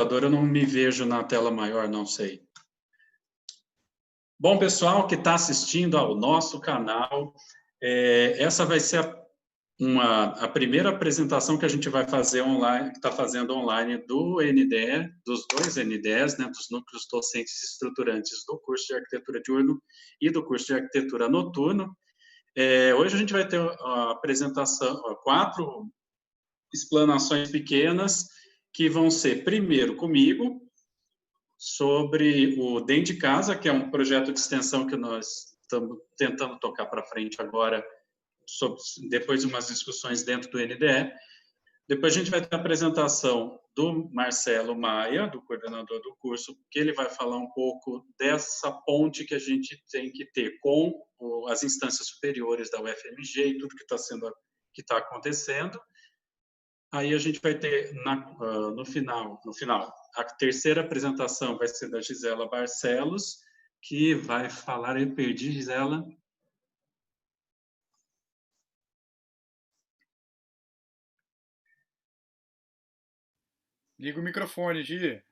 Eu não me vejo na tela maior, não sei. Bom, pessoal que está assistindo ao nosso canal, essa vai ser a primeira apresentação que a gente vai fazer online, que está fazendo online do NDE, dos dois NDEs, né, dos núcleos docentes estruturantes do curso de arquitetura diurno e do curso de arquitetura noturno. Hoje a gente vai ter a apresentação, 4 explanações pequenas, que vão ser, primeiro, comigo, sobre o Dentro de Casa, que é um projeto de extensão que nós estamos tentando tocar para frente agora, depois de umas discussões dentro do NDE. Depois a gente vai ter a apresentação do Marcelo Maia, do coordenador do curso, que ele vai falar um pouco dessa ponte que a gente tem que ter com as instâncias superiores da UFMG e tudo que está acontecendo. Aí a gente vai ter, no final, a terceira apresentação vai ser da Gisela Barcelos, que vai falar, eu perdi, Gisela. Liga o microfone, Gi.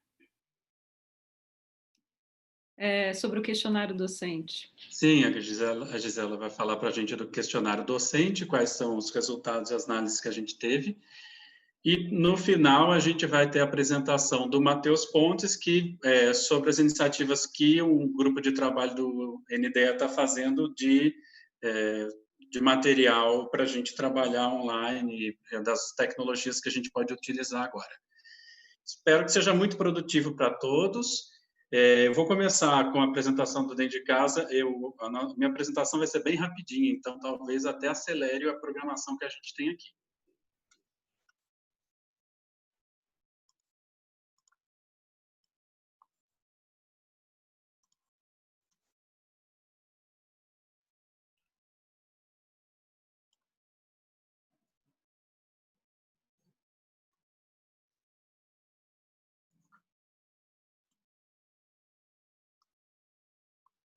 Sobre o questionário docente. Sim, a Gisela vai falar para a gente do questionário docente, quais são os resultados e as análises que a gente teve. E, no final, a gente vai ter a apresentação do Matheus Pontes, sobre as iniciativas que o grupo de trabalho do NDE está fazendo de material para a gente trabalhar online, das tecnologias que a gente pode utilizar agora. Espero que seja muito produtivo para todos. Eu vou começar com a apresentação do Dentro de Casa. Minha apresentação vai ser bem rapidinha, então talvez até acelere a programação que a gente tem aqui.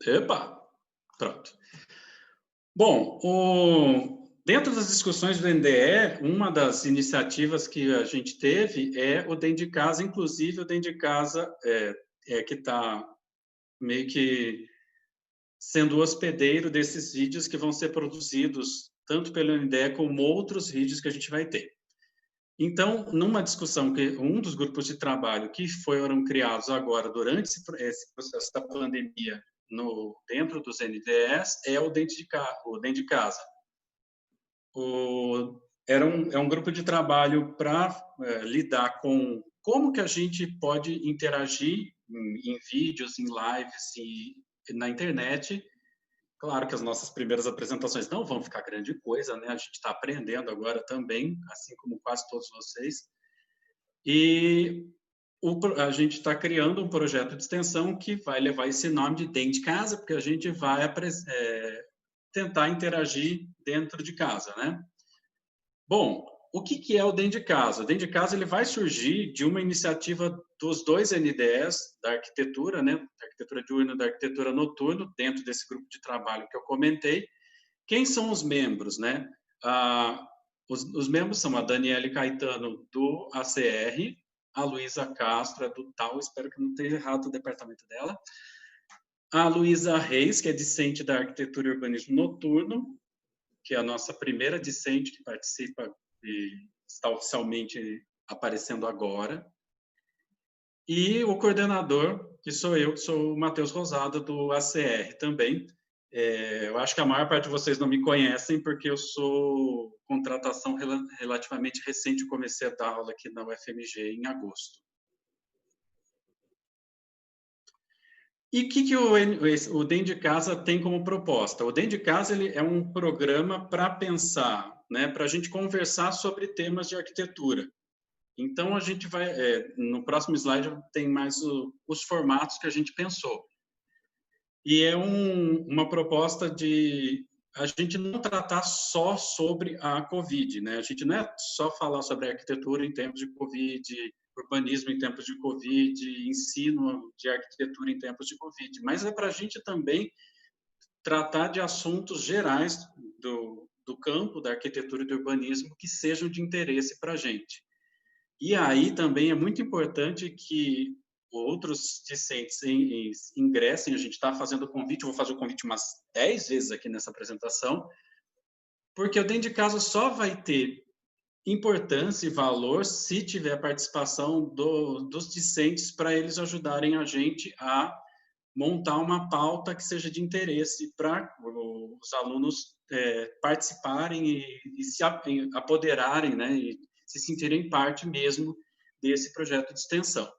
Epa! Pronto. Bom, dentro das discussões do NDE, uma das iniciativas que a gente teve é o Dentro de Casa, inclusive o Dentro de Casa que está meio que sendo o hospedeiro desses vídeos que vão ser produzidos tanto pelo NDE como outros vídeos que a gente vai ter. Então, numa discussão que um dos grupos de trabalho que foram criados agora durante esse processo da pandemia dentro dos NDEs é o Dentro de Casa. É um grupo de trabalho para lidar com como que a gente pode interagir em vídeos, em lives e na internet. Claro que as nossas primeiras apresentações não vão ficar grande coisa, né? A gente está aprendendo agora também, assim como quase todos vocês. E a gente está criando um projeto de extensão que vai levar esse nome de Dentro de Casa, porque a gente vai tentar interagir dentro de casa, né? Bom, o que é o Dentro de Casa? O Dentro de Casa ele vai surgir de uma iniciativa dos dois NDEs da arquitetura, né? Da arquitetura diurna e da arquitetura noturna, dentro desse grupo de trabalho que eu comentei. Quem são os membros, né? Os membros são a Daniele Caetano, do ACR, a Luísa Castro, do TAU, espero que não tenha errado o departamento dela, a Luísa Reis, que é discente da arquitetura e urbanismo noturno, que é a nossa primeira discente que participa e está oficialmente aparecendo agora, e o coordenador, que sou eu, que sou o Matheus Rosado, do ACR também. Eu acho que a maior parte de vocês não me conhecem, porque eu sou contratação relativamente recente, eu comecei a dar aula aqui na UFMG em agosto. E o que o Dentro de Casa tem como proposta? O Dentro de Casa ele é um programa para pensar, né, para a gente conversar sobre temas de arquitetura. Então, a gente vai, no próximo slide, tem mais os formatos que a gente pensou. E é uma proposta de a gente não tratar só sobre a Covid, né? A gente não é só falar sobre arquitetura em tempos de Covid, urbanismo em tempos de Covid, ensino de arquitetura em tempos de Covid, mas é para a gente também tratar de assuntos gerais do campo da arquitetura e do urbanismo que sejam de interesse para a gente. E aí também é muito importante que outros discentes ingressem. A gente está fazendo o convite, eu vou fazer o convite umas 10 vezes aqui nessa apresentação, porque o dentro de casa só vai ter importância e valor se tiver a participação dos discentes para eles ajudarem a gente a montar uma pauta que seja de interesse para os alunos participarem e se apoderarem, né, e se sentirem parte mesmo desse projeto de extensão.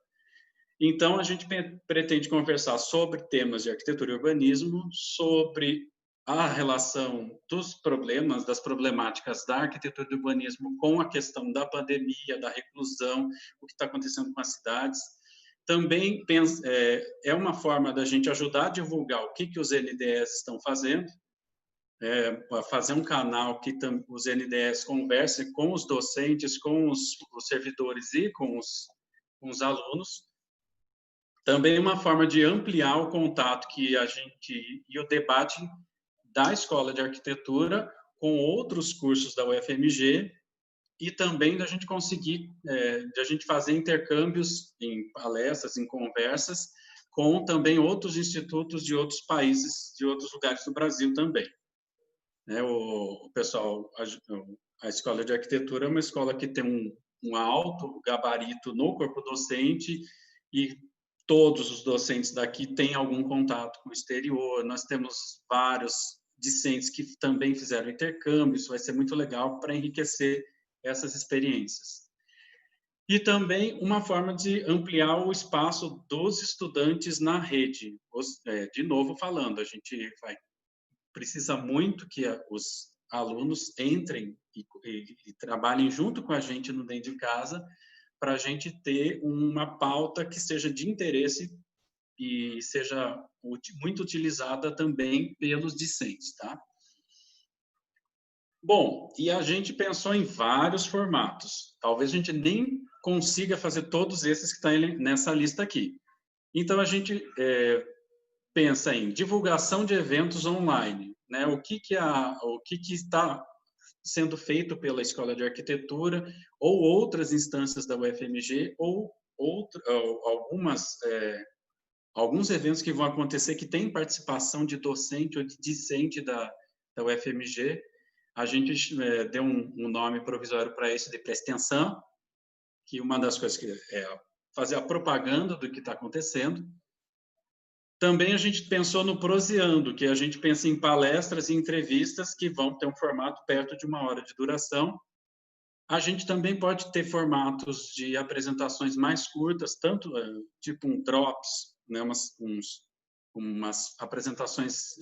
Então, a gente pretende conversar sobre temas de arquitetura e urbanismo, sobre a relação dos problemas, das problemáticas da arquitetura e do urbanismo com a questão da pandemia, da reclusão, o que está acontecendo com as cidades. Também é uma forma da gente ajudar a divulgar o que os NDEs estão fazendo, fazer um canal que os NDEs conversem com os docentes, com os servidores e com os alunos. Também uma forma de ampliar o contato que a gente e o debate da Escola de Arquitetura com outros cursos da UFMG e também da gente conseguir, de a gente fazer intercâmbios em palestras, em conversas, com também outros institutos de outros países, de outros lugares do Brasil também. O pessoal, a Escola de Arquitetura é uma escola que tem um alto gabarito no corpo docente e todos os docentes daqui têm algum contato com o exterior. Nós temos vários discentes que também fizeram intercâmbio, isso vai ser muito legal para enriquecer essas experiências. E também uma forma de ampliar o espaço dos estudantes na rede. De novo falando, a gente precisa muito que os alunos entrem e trabalhem junto com a gente no dentro de casa, para a gente ter uma pauta que seja de interesse e seja muito utilizada também pelos discentes, tá? Bom, e a gente pensou em vários formatos. Talvez a gente nem consiga fazer todos esses que estão nessa lista aqui. Então, a gente pensa em divulgação de eventos online, né? O que está sendo feito pela Escola de Arquitetura ou outras instâncias da UFMG ou alguns eventos que vão acontecer que têm participação de docente ou de discente da UFMG. A gente deu um nome provisório para isso de pré-extensão, que uma das coisas que é fazer a propaganda do que está acontecendo. Também a gente pensou no proseando, que a gente pensa em palestras e entrevistas que vão ter um formato perto de 1 hora de duração. A gente também pode ter formatos de apresentações mais curtas, tanto tipo um drops, né, umas apresentações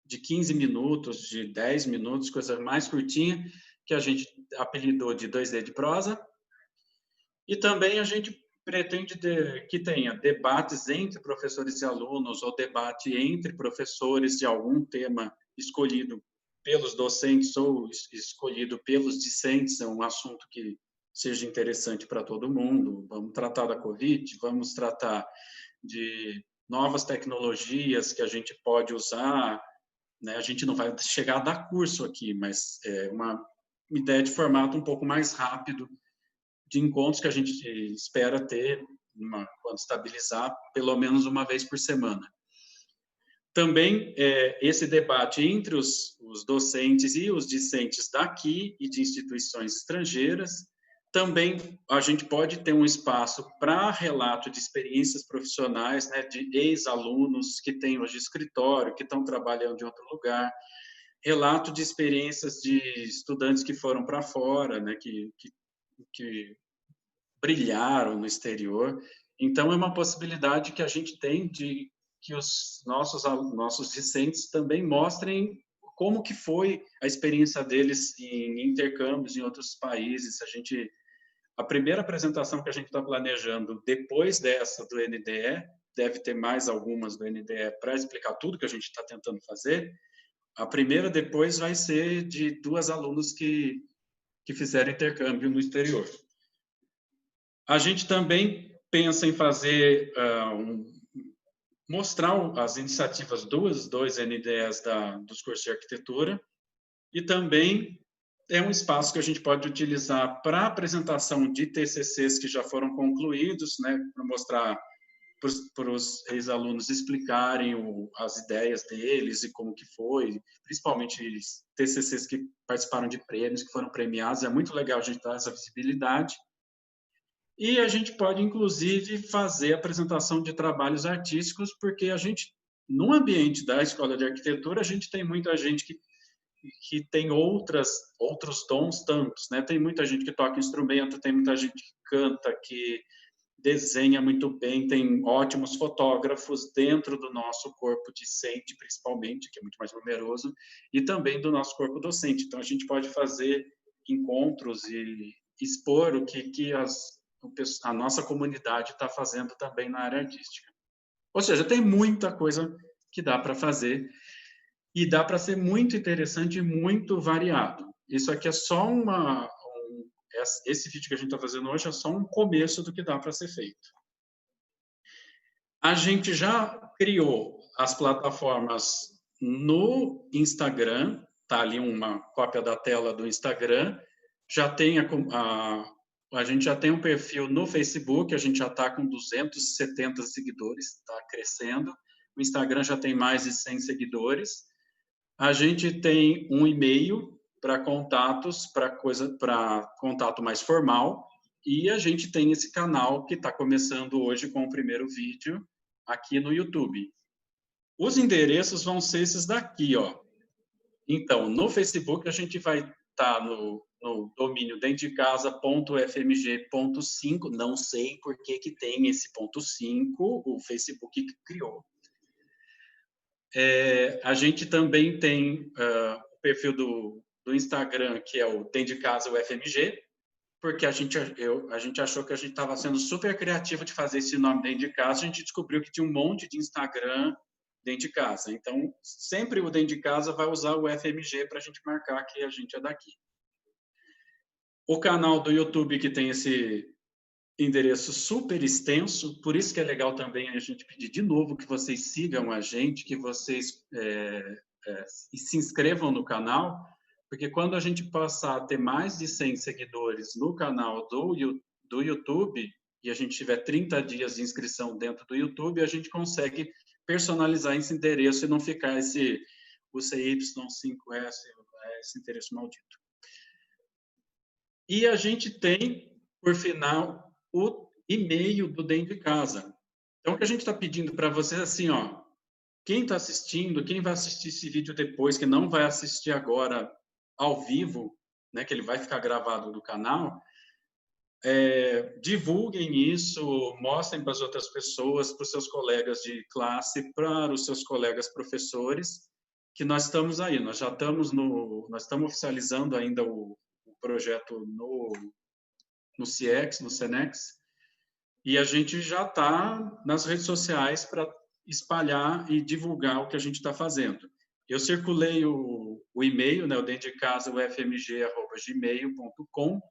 de 15 minutos, de 10 minutos, coisa mais curtinha, que a gente apelidou de 2D de prosa. E também a gente pretende que tenha debates entre professores e alunos, ou debate entre professores de algum tema escolhido pelos docentes ou escolhido pelos discentes, é um assunto que seja interessante para todo mundo. Vamos tratar da Covid, vamos tratar de novas tecnologias que a gente pode usar, né? A gente não vai chegar a dar curso aqui, mas é uma ideia de formato um pouco mais rápido, de encontros que a gente espera ter, quando estabilizar, pelo menos 1 vez por semana. Também esse debate entre os docentes e os discentes daqui e de instituições estrangeiras. Também a gente pode ter um espaço para relato de experiências profissionais, né, de ex-alunos que têm hoje escritório, que estão trabalhando em outro lugar, relato de experiências de estudantes que foram para fora, né, que brilharam no exterior. Então, é uma possibilidade que a gente tem de que os nossos discentes também mostrem como que foi a experiência deles em intercâmbios em outros países. A primeira apresentação que a gente está planejando depois dessa do NDE, deve ter mais algumas do NDE para explicar tudo que a gente está tentando fazer. A primeira depois vai ser de 2 alunos que fizeram intercâmbio no exterior. A gente também pensa em fazer mostrar as iniciativas dos 2 NDEs dos cursos de arquitetura e também é um espaço que a gente pode utilizar para apresentação de TCCs que já foram concluídos, né, para mostrar para os ex-alunos explicarem as ideias deles e como que foi, principalmente TCCs que participaram de prêmios, que foram premiados. É muito legal a gente dar essa visibilidade. E a gente pode, inclusive, fazer apresentação de trabalhos artísticos, porque a gente, no ambiente da Escola de Arquitetura, a gente tem muita gente que tem outros dons tantos, né? Tem muita gente que toca instrumento, tem muita gente que canta, que desenha muito bem, tem ótimos fotógrafos dentro do nosso corpo discente, principalmente, que é muito mais numeroso, e também do nosso corpo docente. Então, a gente pode fazer encontros e expor o que a nossa comunidade está fazendo também na área artística. Ou seja, tem muita coisa que dá para fazer e dá para ser muito interessante e muito variado. Isso aqui é só esse vídeo que a gente está fazendo hoje é só um começo do que dá para ser feito. A gente já criou as plataformas no Instagram, tá ali uma cópia da tela do Instagram, já tem a gente já tem um perfil no Facebook, a gente já está com 270 seguidores, está crescendo. O Instagram já tem mais de 100 seguidores. A gente tem um e-mail para contatos, para contato mais formal, e a gente tem esse canal que está começando hoje com o primeiro vídeo aqui no YouTube. Os endereços vão ser esses daqui, ó. Então, no Facebook a gente vai estar no domínio dentrodecasa.fmg.5, não sei por que tem esse ponto 5, o Facebook que criou. A gente também tem o perfil do Instagram, que é o Dentro de Casa UFMG, porque a gente achou que a gente estava sendo super criativo de fazer esse nome Dentro de Casa, a gente descobriu que tinha um monte de Instagram dentro de casa. Então, sempre o Dentro de Casa vai usar o FMG para a gente marcar que a gente é daqui. O canal do YouTube, que tem esse endereço super extenso, por isso que é legal também a gente pedir de novo que vocês sigam a gente, que vocês se inscrevam no canal, porque quando a gente passar a ter mais de 100 seguidores no canal do YouTube, e a gente tiver 30 dias de inscrição dentro do YouTube, a gente consegue personalizar esse endereço e não ficar o CY5S, esse endereço maldito. E a gente tem, por final, o e-mail do Dentro de Casa. Então, o que a gente está pedindo para vocês é assim, ó, quem está assistindo, quem vai assistir esse vídeo depois, que não vai assistir agora ao vivo, né, que ele vai ficar gravado no canal, divulguem isso, mostrem para as outras pessoas, para os seus colegas de classe, para os seus colegas professores, que nós estamos aí, nós estamos oficializando ainda o projeto no CIEX, no SENEX, e a gente já está nas redes sociais para espalhar e divulgar o que a gente está fazendo. Eu circulei o e-mail, né, o dentro de casa, o fmg@gmail.com,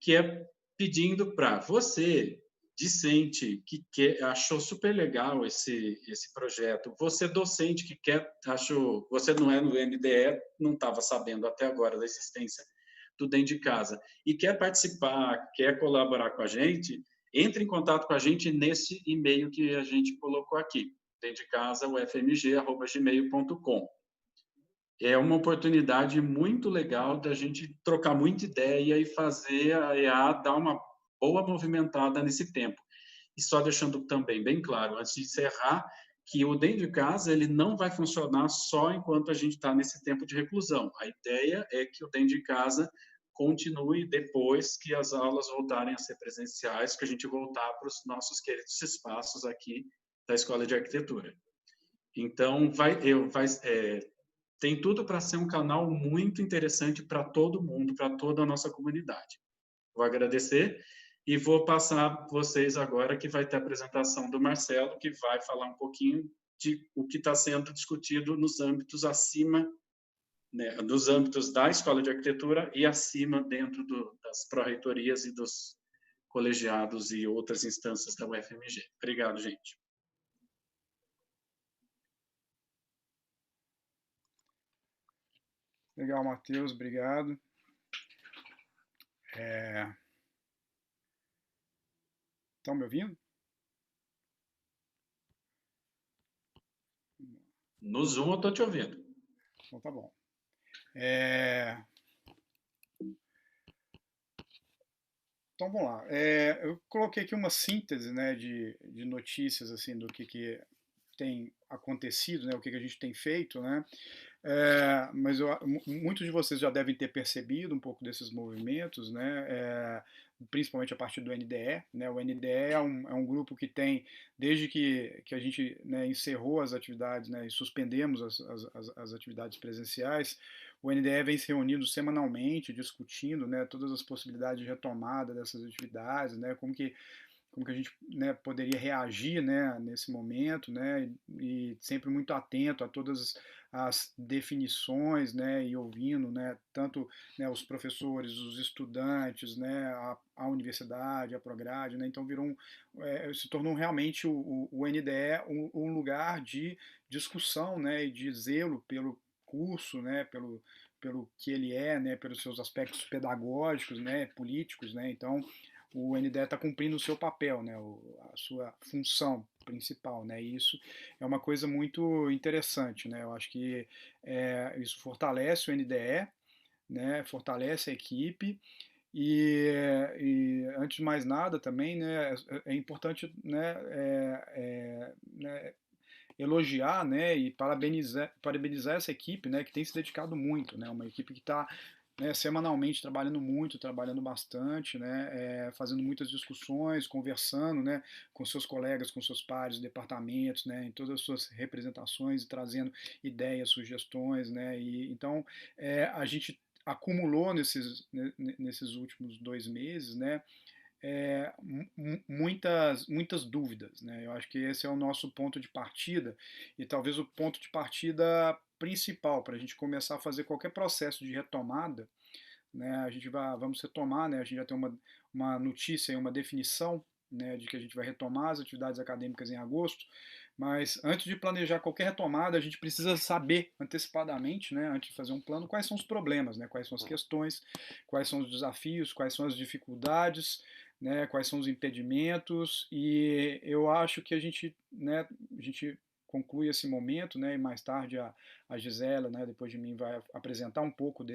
que é pedindo para você, discente, que achou super legal esse projeto, você docente que você não é no MDE, não estava sabendo até agora da existência do Dentro de Casa, e quer participar, quer colaborar com a gente, entre em contato com a gente nesse e-mail que a gente colocou aqui, dentro de casa, ufmg@gmail.com. É uma oportunidade muito legal da gente trocar muita ideia e fazer a EA dar uma boa movimentada nesse tempo. E só deixando também bem claro, antes de encerrar, que o dentro de casa ele não vai funcionar só enquanto a gente está nesse tempo de reclusão. A ideia é que o dentro de casa continue depois que as aulas voltarem a ser presenciais, que a gente voltar para os nossos queridos espaços aqui da Escola de Arquitetura. Então, tem tudo para ser um canal muito interessante para todo mundo, para toda a nossa comunidade. Vou agradecer e vou passar vocês agora que vai ter a apresentação do Marcelo, que vai falar um pouquinho de o que está sendo discutido nos âmbitos acima, né, dos âmbitos da Escola de Arquitetura e acima dentro das pró-reitorias e dos colegiados e outras instâncias da UFMG. Obrigado, gente. Legal, Matheus, obrigado. É, estão me ouvindo? No Zoom eu estou te ouvindo. Então tá bom. É, então vamos lá. Eu coloquei aqui uma síntese, né, de notícias assim do que tem acontecido, né, o que a gente tem feito, né? Mas muitos de vocês já devem ter percebido um pouco desses movimentos, né? Principalmente a partir do NDE. Né? O NDE é um grupo que tem, desde que a gente, né, encerrou as atividades, né, e suspendemos as atividades presenciais, o NDE vem se reunindo semanalmente, discutindo, né, todas as possibilidades de retomada dessas atividades, né, como que a gente, né, poderia reagir, né, nesse momento, né, e sempre muito atento a todas as definições, né, e ouvindo, né, tanto, né, os professores, os estudantes, né, a universidade, a Prograde, né, então se tornou realmente o NDE um lugar de discussão, né, e de zelo pelo curso, né, pelo que ele é, né, pelos seus aspectos pedagógicos, né, políticos, né, então o NDE está cumprindo o seu papel, né, a sua função principal, né, e isso é uma coisa muito interessante, né, eu acho que isso fortalece o NDE, né, fortalece a equipe e antes de mais nada também, né, é importante, né, elogiar, né, e parabenizar essa equipe, né, que tem se dedicado muito, né, uma equipe que está, né, semanalmente trabalhando muito, trabalhando bastante, né, fazendo muitas discussões, conversando, né, com seus colegas, com seus pares, departamentos, né, em todas as suas representações e trazendo ideias, sugestões, né, e então a gente acumulou nesses últimos 2 meses, né, muitas dúvidas, né? Eu acho que esse é o nosso ponto de partida e talvez o ponto de partida principal para a gente começar a fazer qualquer processo de retomada, né? Vamos retomar, né? A gente já tem uma notícia e uma definição, né, de que a gente vai retomar as atividades acadêmicas em agosto, mas antes de planejar qualquer retomada, a gente precisa saber antecipadamente, né, antes de fazer um plano, quais são os problemas, né, quais são as questões, quais são os desafios, quais são as dificuldades, né, quais são os impedimentos, e eu acho que a gente conclui esse momento, né, e mais tarde a Gisela, né, depois de mim, vai apresentar um pouco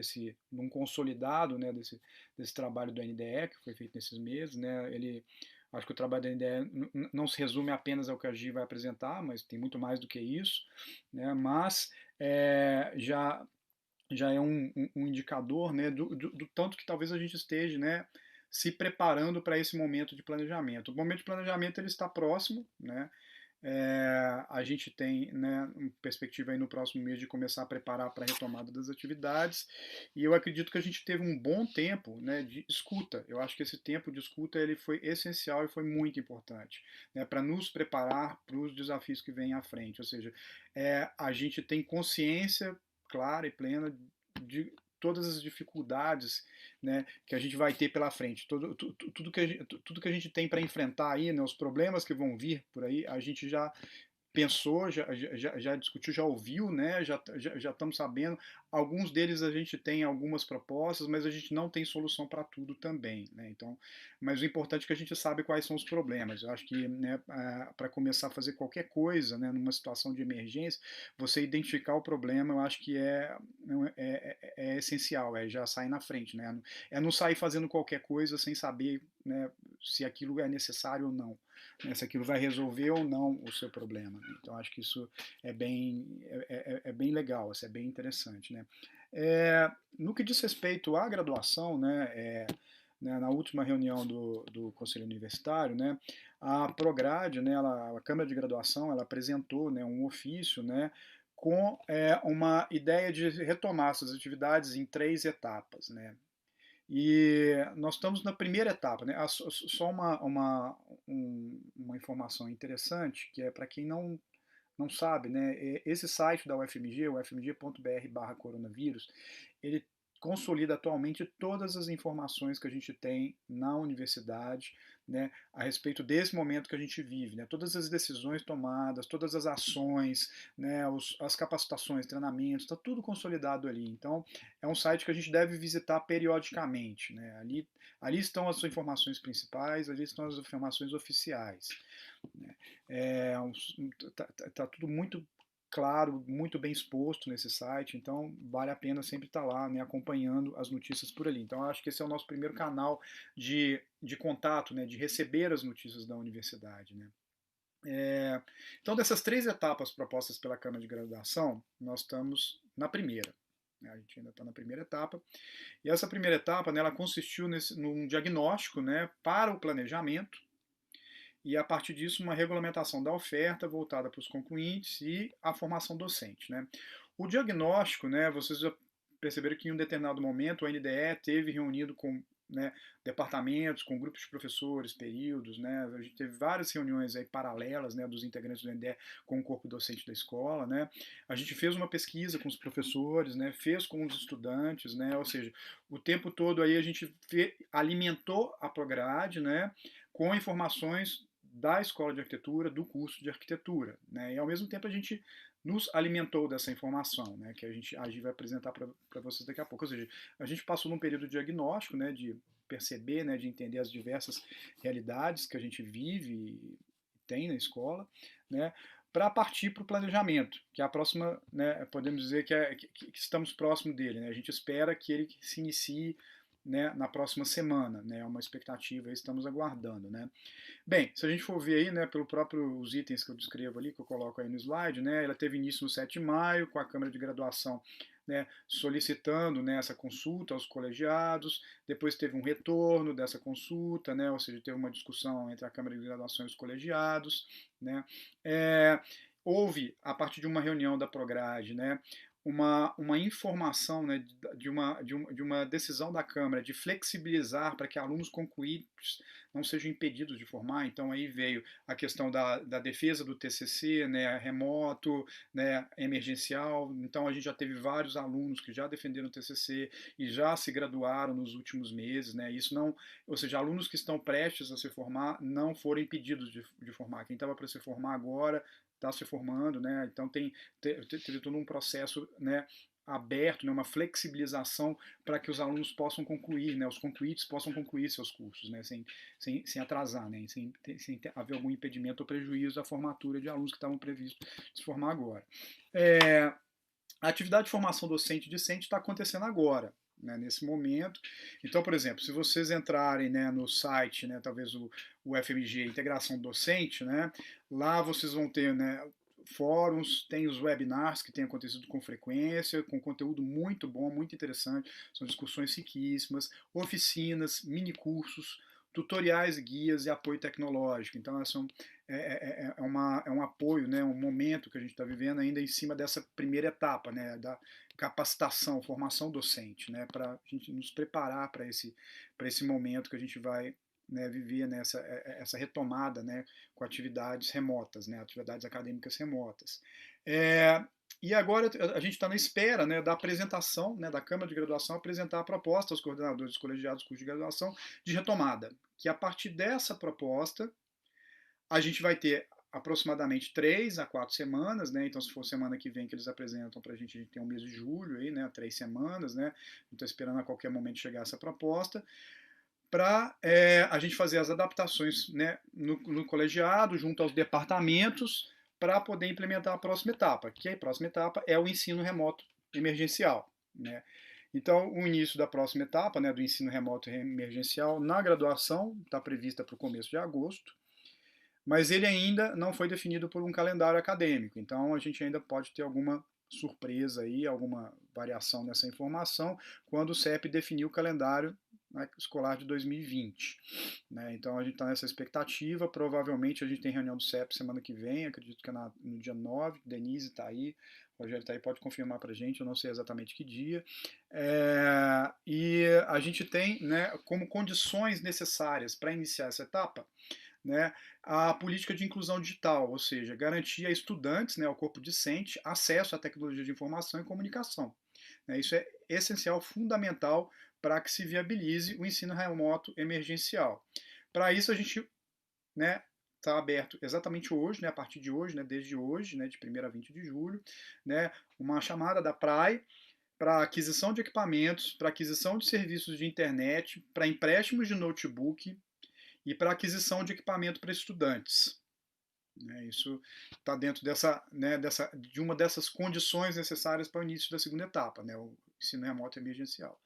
num consolidado, né, desse trabalho do NDE que foi feito nesses meses, né, acho que o trabalho do NDE não se resume apenas ao que a Gi vai apresentar, mas tem muito mais do que isso, né, mas já é um indicador, né, do tanto que talvez a gente esteja, né, se preparando para esse momento de planejamento. O momento de planejamento ele está próximo, né, a gente tem, né, uma perspectiva aí no próximo mês de começar a preparar para a retomada das atividades e eu acredito que a gente teve um bom tempo, né, de escuta. Eu acho que esse tempo de escuta ele foi essencial e foi muito importante, né, para nos preparar para os desafios que vêm à frente. Ou seja, a gente tem consciência clara e plena de todas as dificuldades, né, que a gente vai ter pela frente, tudo que a gente tem para enfrentar aí, né, os problemas que vão vir por aí, a gente já pensou, já discutiu, já ouviu, né? Já estamos sabendo. Alguns deles a gente tem algumas propostas, mas a gente não tem solução para tudo também, né? Então, mas o importante é que a gente sabe quais são os problemas. Eu acho que, né, para começar a fazer qualquer coisa, né, numa situação de emergência, você identificar o problema, eu acho que é essencial, já sair na frente, né? É não sair fazendo qualquer coisa sem saber, né, se aquilo é necessário ou não, né, se aquilo vai resolver ou não o seu problema. Né? Então acho que isso é bem legal, isso é bem interessante. Né? No que diz respeito à graduação, na última reunião do Conselho Universitário, né, a Prograde, né, a Câmara de Graduação, ela apresentou, né, um ofício, né, com uma ideia de retomar essas atividades em 3 etapas. Né? E nós estamos na primeira etapa, né? Só uma informação interessante, que é para quem não sabe, né? Esse site da UFMG, o ufmg.br/coronavírus, ele consolida atualmente todas as informações que a gente tem na universidade, né, a respeito desse momento que a gente vive, né, todas as decisões tomadas, todas as ações, né, as capacitações, treinamentos, está tudo consolidado ali. Então, é um site que a gente deve visitar periodicamente, né, ali estão as informações principais, ali estão as informações oficiais, né. Tá tudo muito claro, muito bem exposto nesse site, então vale a pena sempre estar lá, né, acompanhando as notícias por ali. Então, eu acho que esse é o nosso primeiro canal de contato, né, de receber as notícias da universidade, né. Então, dessas 3 etapas propostas pela Câmara de Graduação, nós estamos na primeira, né, a gente ainda está na primeira etapa, e essa primeira etapa, né, ela consistiu num diagnóstico, né, para o planejamento, e a partir disso uma regulamentação da oferta voltada para os concluintes e a formação docente, né. O diagnóstico, né, vocês já perceberam que em um determinado momento o NDE teve reunido com, né, departamentos, com grupos de professores, períodos, né, a gente teve várias reuniões aí paralelas, né, dos integrantes do NDE com o corpo docente da escola, né, a gente fez uma pesquisa com os professores, né, fez com os estudantes, né, ou seja, o tempo todo aí a gente alimentou a Prograde, né, com informações da escola de arquitetura, do curso de arquitetura, né, e ao mesmo tempo a gente nos alimentou dessa informação, né, que a Gi vai apresentar para vocês daqui a pouco. Ou seja, a gente passou num período de diagnóstico, né, de perceber, né, de entender as diversas realidades que a gente vive e tem na escola, né, para partir para o planejamento, que é a próxima, né, podemos dizer que estamos próximo dele, né, a gente espera que ele se inicie, né, na próxima semana, né, é uma expectativa, estamos aguardando, né. Bem, se a gente for ver aí, né, pelo próprio os itens que eu descrevo ali, que eu coloco aí no slide, né, ela teve início no 7 de maio, com a Câmara de Graduação, né, solicitando, né, essa consulta aos colegiados, depois teve um retorno dessa consulta, né, ou seja, teve uma discussão entre a Câmara de Graduação e os colegiados, né, houve, a partir de uma reunião da Prograde, né, uma informação, né, de uma decisão da Câmara de flexibilizar para que alunos concluídos não sejam impedidos de formar. Então aí veio a questão da defesa do TCC, né, remoto, né, emergencial. Então a gente já teve vários alunos que já defenderam o TCC e já se graduaram nos últimos meses, né. Isso não, ou seja, alunos que estão prestes a se formar não foram impedidos de formar. Quem estava para se formar agora está se formando, né. Então teve todo um processo, né, aberto, né, uma flexibilização para que os alunos possam concluir, né, os concluídos possam concluir seus cursos, né, sem atrasar, né, sem haver algum impedimento ou prejuízo à formatura de alunos que estavam previstos se formar agora. A atividade de formação docente discente está acontecendo agora, né, nesse momento. Então, por exemplo, se vocês entrarem, né, no site, né, talvez o FMG Integração Docente, né, lá vocês vão ter, né, fóruns, tem os webinars que têm acontecido com frequência, com conteúdo muito bom, muito interessante, são discussões riquíssimas, oficinas, minicursos, tutoriais, guias e apoio tecnológico. Então, é um apoio, né, um momento que a gente está vivendo ainda em cima dessa primeira etapa, né, da capacitação, formação docente, né, para a gente nos preparar para esse momento que a gente vai, né, viver nessa essa retomada, né, com atividades remotas, né, atividades acadêmicas remotas. E agora a gente está na espera, né, da apresentação, né, da Câmara de Graduação apresentar a proposta aos coordenadores colegiados do curso de graduação de retomada, que a partir dessa proposta a gente vai ter aproximadamente 3 a 4 semanas, né? Então, se for semana que vem que eles apresentam para a gente tem um mês de julho aí, né? 3 semanas, né? Estou esperando a qualquer momento chegar essa proposta para a gente fazer as adaptações, né, no colegiado, junto aos departamentos, para poder implementar a próxima etapa, que a próxima etapa é o ensino remoto emergencial, né? Então, o início da próxima etapa, né, do ensino remoto emergencial na graduação está prevista para o começo de agosto, mas ele ainda não foi definido por um calendário acadêmico, então a gente ainda pode ter alguma surpresa aí, alguma variação nessa informação, quando o CEP definir o calendário, né, escolar de 2020. Né? Então a gente está nessa expectativa, provavelmente a gente tem reunião do CEP semana que vem, acredito que é no dia 9, Denise está aí, o Rogério está aí, pode confirmar para a gente, eu não sei exatamente que dia. E a gente tem, né, como condições necessárias para iniciar essa etapa, né, a política de inclusão digital, ou seja, garantir a estudantes, né, ao corpo discente, acesso à tecnologia de informação e comunicação. né? Isso é essencial, fundamental para que se viabilize o ensino remoto emergencial. Para isso, a gente, né, está aberto exatamente hoje, né, a partir de hoje, né, desde hoje, né, de 1º a 20 de julho, né, uma chamada da PRAE para aquisição de equipamentos, para aquisição de serviços de internet, para empréstimos de notebook e para aquisição de equipamento para estudantes. Isso está dentro de uma dessas condições necessárias para o início da segunda etapa, né, o ensino remoto emergencial.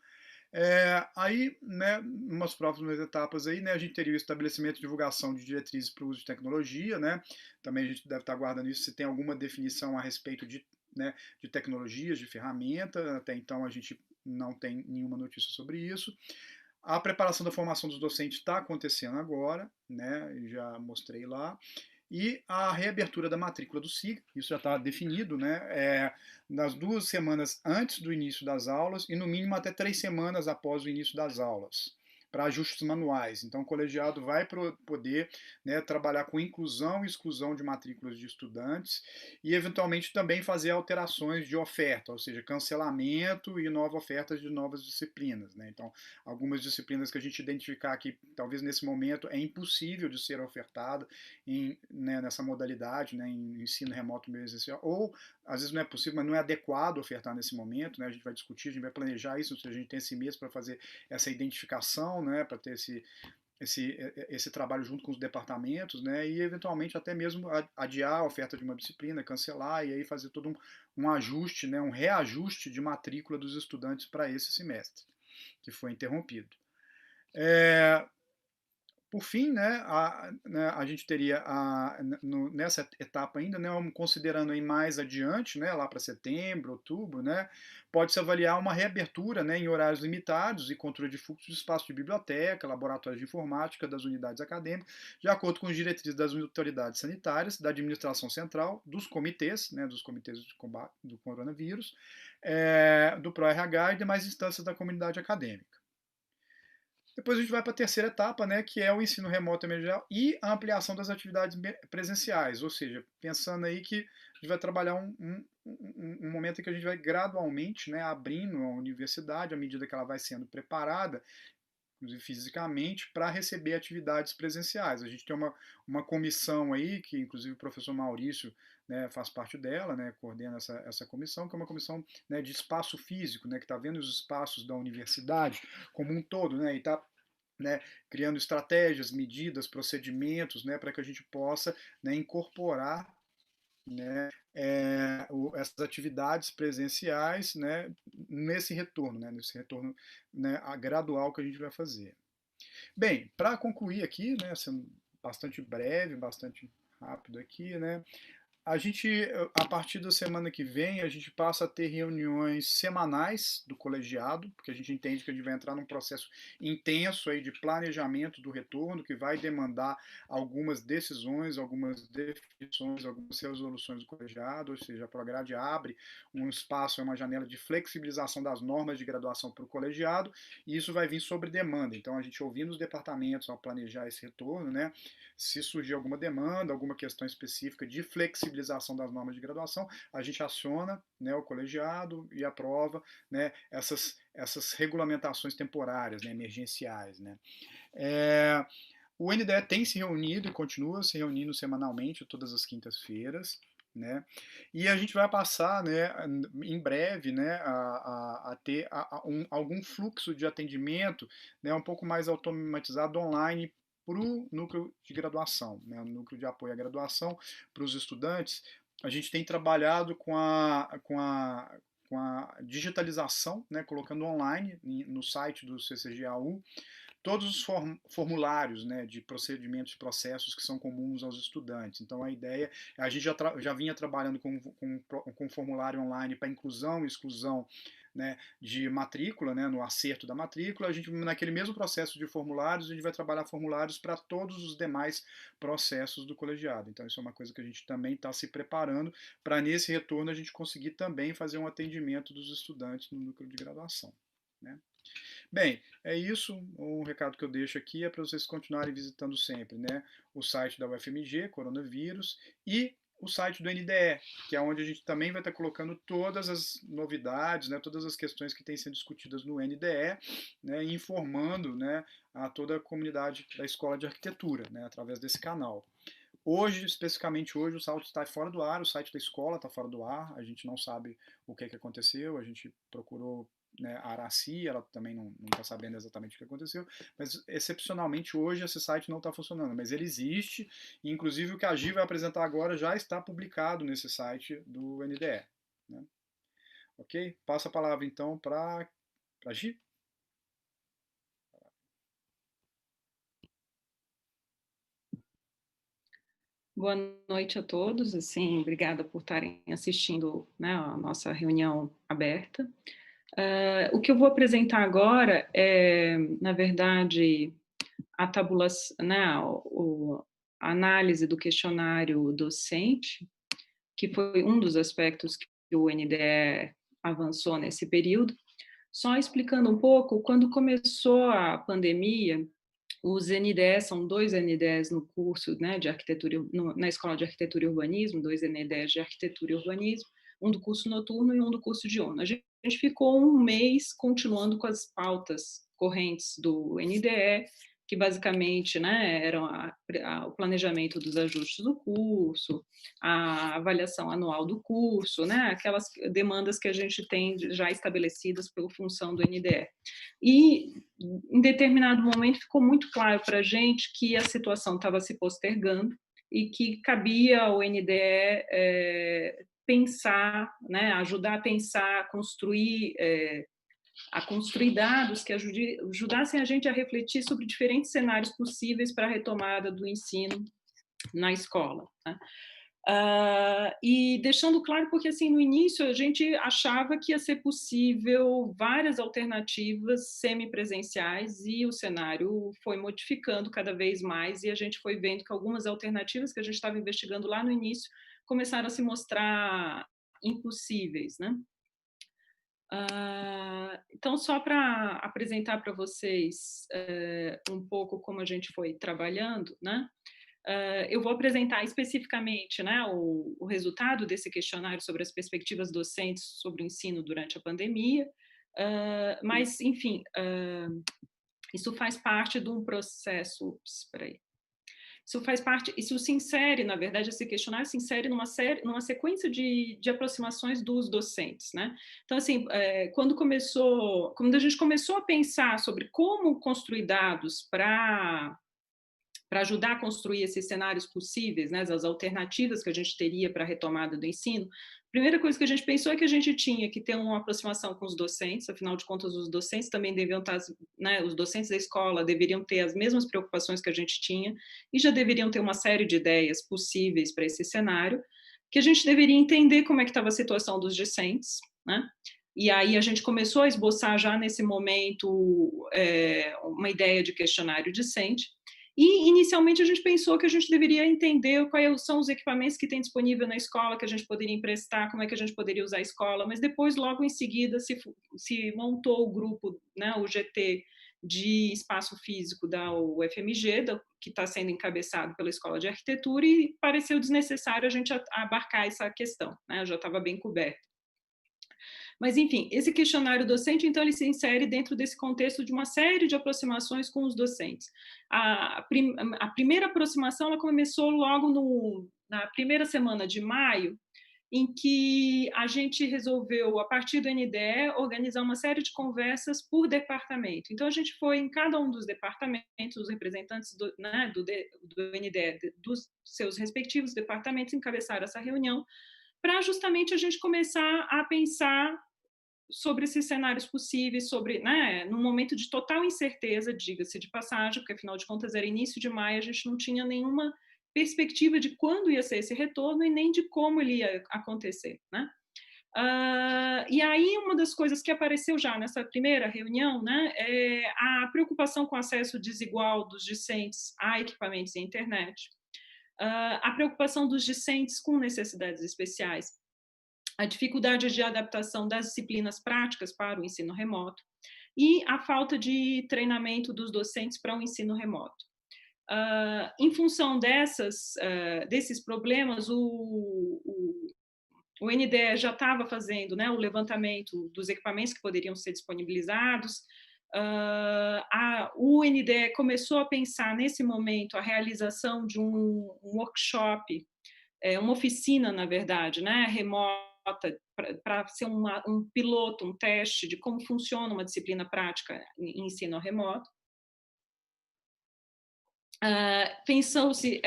Aí, né, umas próximas etapas aí, né, a gente teria o estabelecimento e divulgação de diretrizes para o uso de tecnologia, né, também a gente deve estar aguardando isso, se tem alguma definição a respeito de, né, de tecnologias, de ferramenta, até então a gente não tem nenhuma notícia sobre isso. A preparação da formação dos docentes está acontecendo agora, né, já mostrei lá. E a reabertura da matrícula do SIG, isso já está definido, né, nas 2 semanas antes do início das aulas e no mínimo até 3 semanas após o início das aulas, para ajustes manuais. Então o colegiado vai poder, né, trabalhar com inclusão e exclusão de matrículas de estudantes e eventualmente também fazer alterações de oferta, ou seja, cancelamento e nova oferta de novas disciplinas, né? Então algumas disciplinas que a gente identificar que talvez nesse momento é impossível de ser ofertada né, nessa modalidade, né, em ensino remoto emergencial, ou às vezes não é possível, mas não é adequado ofertar nesse momento, né, a gente vai discutir, a gente vai planejar isso, a gente tem esse mês para fazer essa identificação, né, para ter esse trabalho junto com os departamentos, né, e eventualmente até mesmo adiar a oferta de uma disciplina, cancelar, e aí fazer todo um ajuste, né, um reajuste de matrícula dos estudantes para esse semestre, que foi interrompido. Por fim, né, a gente teria nessa etapa ainda, né, considerando aí mais adiante, né, lá para setembro, outubro, né, pode-se avaliar uma reabertura, né, em horários limitados e controle de fluxo de espaço de biblioteca, laboratórios de informática das unidades acadêmicas, de acordo com as diretrizes das autoridades sanitárias, da administração central, dos comitês, né, dos comitês de combate do coronavírus, do PRO-RH e demais instâncias da comunidade acadêmica. Depois a gente vai para a terceira etapa, né, que é o ensino remoto emergencial e a ampliação das atividades presenciais, ou seja, pensando aí que a gente vai trabalhar um momento em que a gente vai gradualmente, né, abrindo a universidade à medida que ela vai sendo preparada, inclusive fisicamente, para receber atividades presenciais. A gente tem uma comissão aí, que inclusive o professor Maurício, né, faz parte dela, né, coordena essa comissão, que é uma comissão, né, de espaço físico, né, que está vendo os espaços da universidade como um todo, né, e está, né, criando estratégias, medidas, procedimentos, né, para que a gente possa, né, incorporar, né, essas atividades presenciais, né, nesse retorno, né, gradual que a gente vai fazer. Bem, para concluir aqui, né, sendo bastante breve, bastante rápido aqui, né, a gente, a partir da semana que vem, a gente passa a ter reuniões semanais do colegiado, porque a gente entende que a gente vai entrar num processo intenso aí de planejamento do retorno, que vai demandar algumas decisões, algumas definições, algumas resoluções do colegiado, ou seja, a Prograde abre um espaço, uma janela de flexibilização das normas de graduação para o colegiado, e isso vai vir sobre demanda. Então, a gente ouvindo os departamentos ao planejar esse retorno, né, se surgir alguma demanda, alguma questão específica de flexibilização das normas de graduação, a gente aciona, né, o colegiado e aprova, né, essas regulamentações temporárias, né, emergenciais. Né. O NDE tem se reunido e continua se reunindo semanalmente, todas as quintas-feiras. Né? E a gente vai passar, né, em breve, né, a ter algum fluxo de atendimento, né, um pouco mais automatizado online para o núcleo de graduação, né, o núcleo de apoio à graduação para os estudantes. A gente tem trabalhado com a digitalização, né, colocando online no site do CCGAU todos os formulários, né, de procedimentos e processos que são comuns aos estudantes. Então a ideia, a gente já vinha trabalhando com formulário online para inclusão e exclusão, né, de matrícula, né, no acerto da matrícula. A gente, naquele mesmo processo de formulários, a gente vai trabalhar formulários para todos os demais processos do colegiado. Então isso é uma coisa que a gente também está se preparando para nesse retorno a gente conseguir também fazer um atendimento dos estudantes no núcleo de graduação. Né? Bem, é isso. Um recado que eu deixo aqui é para vocês continuarem visitando sempre, né, o site da UFMG, Coronavírus, e o site do NDE, que é onde a gente também vai estar colocando todas as novidades, né, todas as questões que têm sido discutidas no NDE, né, e informando, né, a toda a comunidade da Escola de Arquitetura, né, através desse canal. Hoje, especificamente hoje, o site está fora do ar, o site da escola está fora do ar, a gente não sabe o que aconteceu, a gente procurou, né, a Araci, ela também não está sabendo exatamente o que aconteceu, mas excepcionalmente hoje esse site não está funcionando, mas ele existe, e inclusive o que a Gi vai apresentar agora já está publicado nesse site do NDE. Né? Ok? Passa a palavra então para a Gi. Boa noite a todos, assim, obrigada por estarem assistindo, né, a nossa reunião aberta. O que eu vou apresentar agora é, na verdade, a tabulação, né, a análise do questionário docente, que foi um dos aspectos que o NDE avançou nesse período. Só explicando um pouco, quando começou a pandemia, os NDEs, são 2 NDEs no curso, né, de arquitetura, na Escola de Arquitetura e Urbanismo, 2 NDEs de arquitetura e urbanismo, um do curso noturno e um do curso diurno. A gente ficou um mês continuando com as pautas correntes do NDE, que basicamente, né, eram o planejamento dos ajustes do curso, a avaliação anual do curso, né, aquelas demandas que a gente tem já estabelecidas pela função do NDE. E, em determinado momento, ficou muito claro para a gente que a situação estava se postergando e que cabia ao NDE pensar, né, ajudar a pensar, a construir dados que ajudassem a gente a refletir sobre diferentes cenários possíveis para a retomada do ensino na escola. Né? E deixando claro, porque assim, no início a gente achava que ia ser possível várias alternativas semipresenciais e o cenário foi modificando cada vez mais e a gente foi vendo que algumas alternativas que a gente estava investigando lá no início começaram a se mostrar impossíveis, né? Então, só para apresentar para vocês um pouco como a gente foi trabalhando, né? Eu vou apresentar especificamente, né, o resultado desse questionário sobre as perspectivas docentes sobre o ensino durante a pandemia, mas, enfim, isso faz parte de um processo. Isso faz parte, isso se insere, na verdade, esse questionário se insere numa sequência de aproximações dos docentes, né? Então, assim, quando a gente começou a pensar sobre como construir dados para ajudar a construir esses cenários possíveis, né, as alternativas que a gente teria para a retomada do ensino, a primeira coisa que a gente pensou é que a gente tinha que ter uma aproximação com os docentes, afinal de contas, os docentes também deviam estar, né, os docentes da escola deveriam ter as mesmas preocupações que a gente tinha e já deveriam ter uma série de ideias possíveis para esse cenário, que a gente deveria entender como é que estava a situação dos discentes, né? E aí a gente começou a esboçar já nesse momento uma ideia de questionário discente. E, inicialmente, a gente pensou que a gente deveria entender quais são os equipamentos que tem disponível na escola, que a gente poderia emprestar, como é que a gente poderia usar a escola, mas depois, logo em seguida, se montou o grupo, né, o GT de espaço físico da UFMG, que está sendo encabeçado pela Escola de Arquitetura, e pareceu desnecessário a gente abarcar essa questão, né, já estava bem coberto. Mas, enfim, esse questionário docente, então, ele se insere dentro desse contexto de uma série de aproximações com os docentes. A primeira aproximação, ela começou logo na primeira semana de maio, em que a gente resolveu, a partir do NDE, organizar uma série de conversas por departamento. Então, a gente foi em cada um dos departamentos, os representantes do NDE, dos seus respectivos departamentos, encabeçaram essa reunião, para justamente a gente começar a pensar sobre esses cenários possíveis, sobre, né, num momento de total incerteza, diga-se de passagem, porque afinal de contas era início de maio, a gente não tinha nenhuma perspectiva de quando ia ser esse retorno e nem de como ele ia acontecer, né? E aí uma das coisas que apareceu já nessa primeira reunião, né, é a preocupação com o acesso desigual dos discentes a equipamentos e internet, a preocupação dos discentes com necessidades especiais, a dificuldade de adaptação das disciplinas práticas para o ensino remoto e a falta de treinamento dos docentes para o ensino remoto. Em função desses problemas, o NDE já estava fazendo, né, o levantamento dos equipamentos que poderiam ser disponibilizados. O NDE começou a pensar, nesse momento, a realização de um workshop, uma oficina, na verdade, né, remota, para ser um piloto, um teste de como funciona uma disciplina prática em ensino remoto. Pensou-se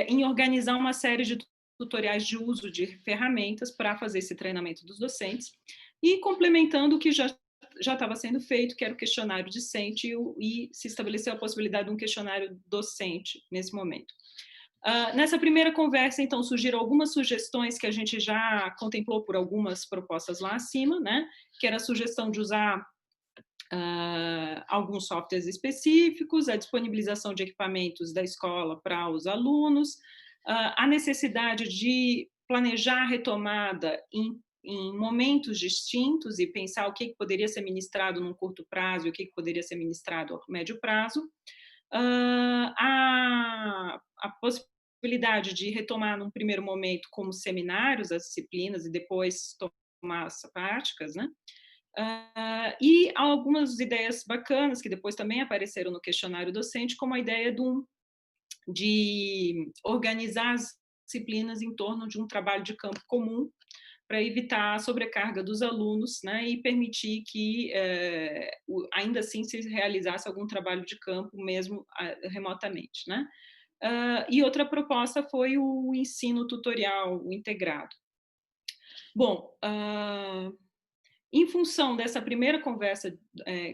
em organizar uma série de tutoriais de uso de ferramentas para fazer esse treinamento dos docentes, e complementando o que já estava sendo feito, que era o questionário discente, e se estabeleceu a possibilidade de um questionário docente nesse momento. Nessa primeira conversa, então, surgiram algumas sugestões que a gente já contemplou por algumas propostas lá acima, né? Que era a sugestão de usar alguns softwares específicos, a disponibilização de equipamentos da escola para os alunos, a necessidade de planejar a retomada em momentos distintos e pensar o que poderia ser ministrado num curto prazo e o que poderia ser ministrado a médio prazo, a possibilidade de retomar num primeiro momento como seminários as disciplinas e depois tomar as práticas, né? E algumas ideias bacanas que depois também apareceram no questionário docente, como a ideia de organizar as disciplinas em torno de um trabalho de campo comum, para evitar a sobrecarga dos alunos, né, e permitir que ainda assim se realizasse algum trabalho de campo, mesmo remotamente, né? E outra proposta foi o ensino tutorial integrado. Bom, em função dessa primeira conversa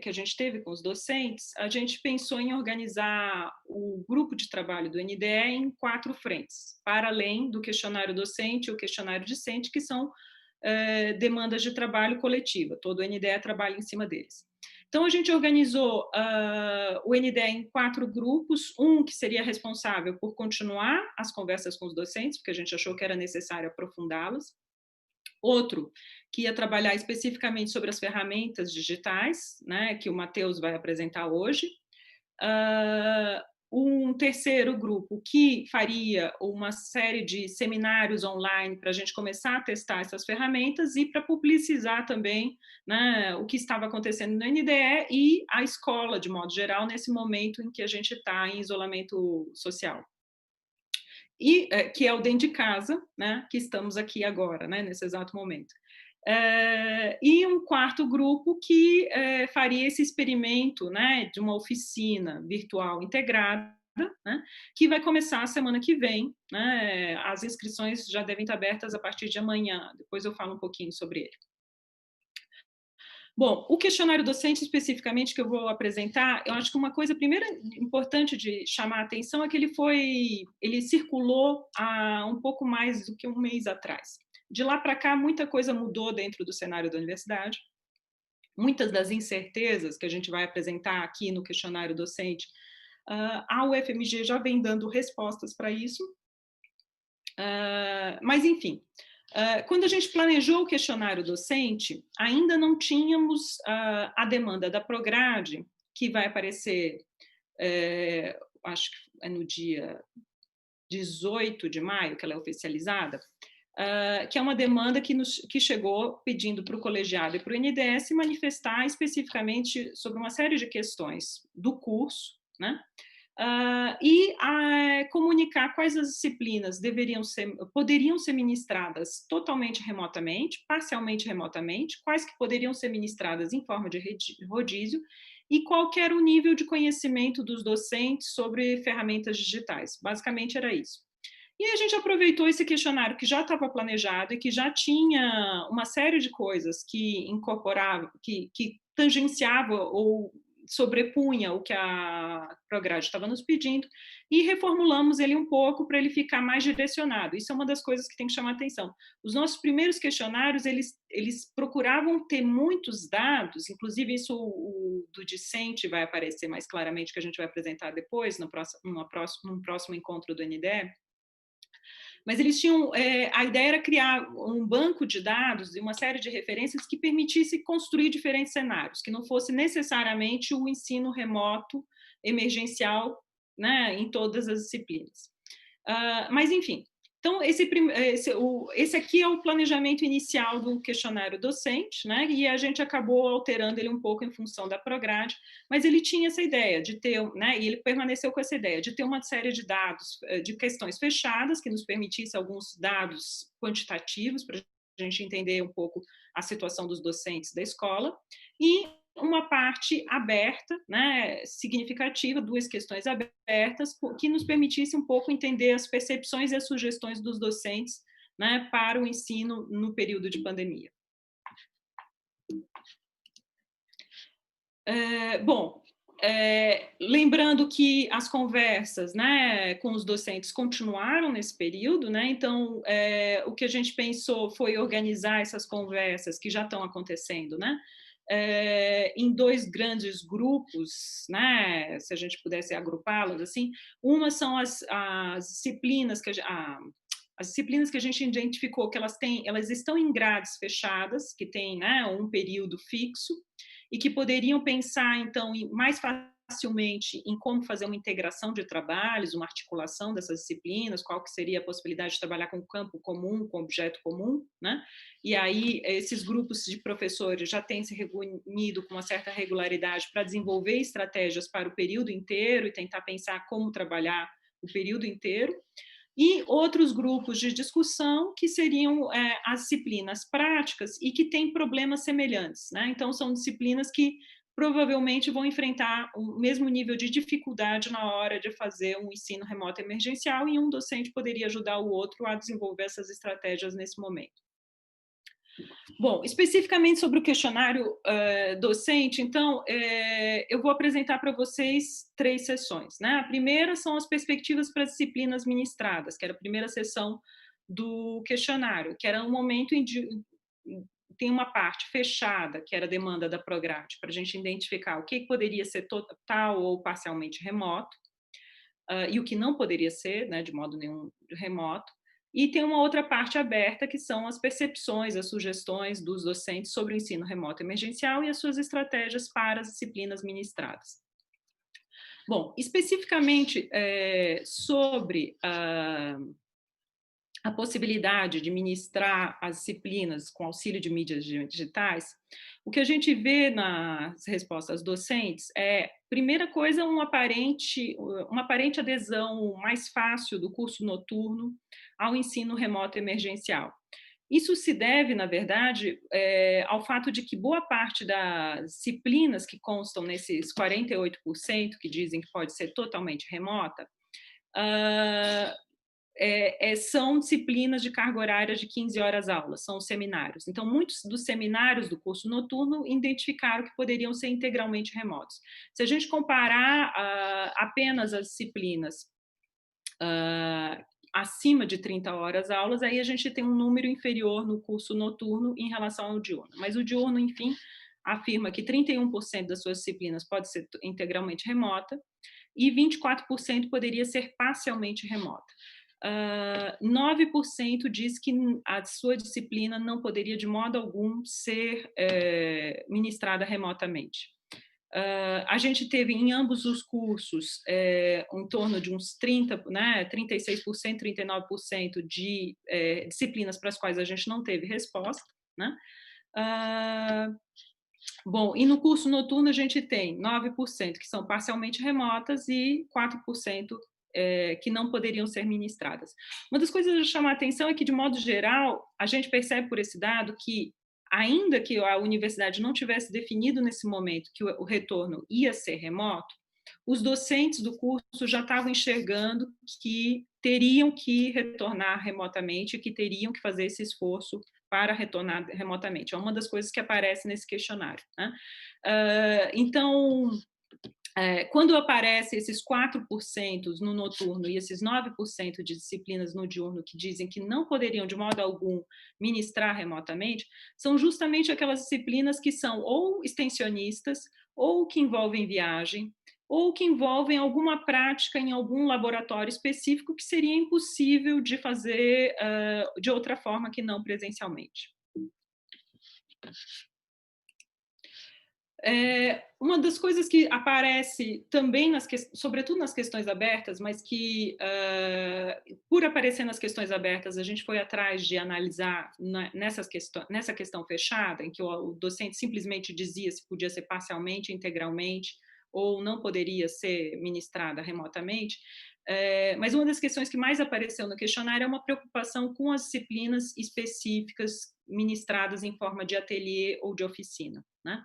que a gente teve com os docentes, a gente pensou em organizar o grupo de trabalho do NDE em 4 frentes, para além do questionário docente e o questionário discente, que são demandas de trabalho coletiva. Todo o NDE trabalha em cima deles. Então, a gente organizou o NDE em 4 grupos, um que seria responsável por continuar as conversas com os docentes, porque a gente achou que era necessário aprofundá-las. Outro que ia trabalhar especificamente sobre as ferramentas digitais, né, que o Matheus vai apresentar hoje. Um terceiro grupo que faria uma série de seminários online para a gente começar a testar essas ferramentas e para publicizar também, né, o que estava acontecendo no NDE e a escola, de modo geral, nesse momento em que a gente está em isolamento social. E que é o dentro de casa, né, que estamos aqui agora, né, nesse exato momento. E um quarto grupo que faria esse experimento, né, de uma oficina virtual integrada, né, que vai começar a semana que vem, né, as inscrições já devem estar abertas a partir de amanhã, depois eu falo um pouquinho sobre ele. Bom, o questionário docente especificamente que eu vou apresentar, eu acho que uma coisa primeira importante de chamar a atenção é que ele circulou há um pouco mais do que um mês atrás. De lá para cá, muita coisa mudou dentro do cenário da universidade. Muitas das incertezas que a gente vai apresentar aqui no questionário docente, a UFMG já vem dando respostas para isso. Mas, enfim, quando a gente planejou o questionário docente, ainda não tínhamos a demanda da Prograde, que vai aparecer, acho que é no dia 18 de maio, que ela é oficializada, que é uma demanda que chegou pedindo para o colegiado e para o NDE se manifestar especificamente sobre uma série de questões do curso, né? E comunicar quais as disciplinas poderiam ser ministradas totalmente remotamente, parcialmente remotamente, quais que poderiam ser ministradas em forma de rodízio e qual que era o nível de conhecimento dos docentes sobre ferramentas digitais. Basicamente era isso. E a gente aproveitou esse questionário que já estava planejado e que já tinha uma série de coisas que incorporava, que tangenciava ou sobrepunha o que a Prograde estava nos pedindo, e reformulamos ele um pouco para ele ficar mais direcionado. Isso é uma das coisas que tem que chamar a atenção. Os nossos primeiros questionários, eles procuravam ter muitos dados, inclusive isso do discente vai aparecer mais claramente, que a gente vai apresentar depois, num próximo encontro do NDE, mas eles tinham, a ideia era criar um banco de dados e uma série de referências que permitisse construir diferentes cenários, que não fosse necessariamente o ensino remoto emergencial né, em todas as disciplinas. Mas, enfim, então, esse aqui é o planejamento inicial do questionário docente, né? E a gente acabou alterando ele um pouco em função da Prograde, mas ele tinha essa ideia de ter, né? E ele permaneceu com essa ideia de ter uma série de dados, de questões fechadas, que nos permitisse alguns dados quantitativos para a gente entender um pouco a situação dos docentes da escola, e uma parte aberta, né, significativa, 2 questões abertas, que nos permitisse um pouco entender as percepções e as sugestões dos docentes, né, para o ensino no período de pandemia. Lembrando que as conversas, né, com os docentes continuaram nesse período, né, então o que a gente pensou foi organizar essas conversas que já estão acontecendo, né, em 2 grandes grupos, né, se a gente pudesse agrupá-los assim. Uma são as disciplinas as disciplinas que a gente identificou que elas estão em grades fechadas, que têm, né, um período fixo, e que poderiam pensar, então, mais facilmente em como fazer uma integração de trabalhos, uma articulação dessas disciplinas, qual que seria a possibilidade de trabalhar com campo comum, com objeto comum, né? E aí esses grupos de professores já têm se reunido com uma certa regularidade para desenvolver estratégias para o período inteiro e tentar pensar como trabalhar o período inteiro. E outros grupos de discussão que seriam as disciplinas práticas e que têm problemas semelhantes, né? Então, são disciplinas que provavelmente vão enfrentar o mesmo nível de dificuldade na hora de fazer um ensino remoto emergencial, e um docente poderia ajudar o outro a desenvolver essas estratégias nesse momento. Bom, especificamente sobre o questionário docente, então, eu vou apresentar para vocês 3 sessões, né? A primeira são as perspectivas para as disciplinas ministradas, que era a primeira sessão do questionário, que era um momento em tem uma parte fechada, que era a demanda da Prograde, para a gente identificar o que poderia ser total ou parcialmente remoto, e o que não poderia ser, né, de modo nenhum remoto. E tem uma outra parte aberta, que são as percepções, as sugestões dos docentes sobre o ensino remoto emergencial e as suas estratégias para as disciplinas ministradas. Bom, especificamente sobre a possibilidade de ministrar as disciplinas com auxílio de mídias digitais, o que a gente vê nas respostas docentes é, primeira coisa, uma aparente adesão mais fácil do curso noturno ao ensino remoto emergencial. Isso se deve, na verdade, ao fato de que boa parte das disciplinas que constam nesses 48% que dizem que pode ser totalmente remota, são disciplinas de carga horária de 15 horas aulas, são os seminários. Então, muitos dos seminários do curso noturno identificaram que poderiam ser integralmente remotos. Se a gente comparar apenas as disciplinas acima de 30 horas aulas, aí a gente tem um número inferior no curso noturno em relação ao diurno. Mas o diurno, enfim, afirma que 31% das suas disciplinas pode ser integralmente remota e 24% poderia ser parcialmente remota. 9% diz que a sua disciplina não poderia de modo algum ser ministrada remotamente. A gente teve em ambos os cursos em torno de uns 36%, 39% de disciplinas para as quais a gente não teve resposta, né? Bom, e no curso noturno a gente tem 9% que são parcialmente remotas e 4% que não poderiam ser ministradas. Uma das coisas a chamar a atenção é que, de modo geral, a gente percebe por esse dado que, ainda que a universidade não tivesse definido nesse momento que o retorno ia ser remoto, os docentes do curso já estavam enxergando que teriam que retornar remotamente, que teriam que fazer esse esforço para retornar remotamente. É uma das coisas que aparece nesse questionário, né? Então, quando aparecem esses 4% no noturno e esses 9% de disciplinas no diurno que dizem que não poderiam, de modo algum, ministrar remotamente, são justamente aquelas disciplinas que são ou extensionistas, ou que envolvem viagem, ou que envolvem alguma prática em algum laboratório específico que seria impossível de fazer de outra forma que não presencialmente. Uma das coisas que aparece também, sobretudo nas questões abertas, mas que, por aparecer nas questões abertas, a gente foi atrás de analisar nessa questão fechada, em que o docente simplesmente dizia se podia ser parcialmente, integralmente, ou não poderia ser ministrada remotamente. Mas uma das questões que mais apareceu no questionário é uma preocupação com as disciplinas específicas ministradas em forma de ateliê ou de oficina, né?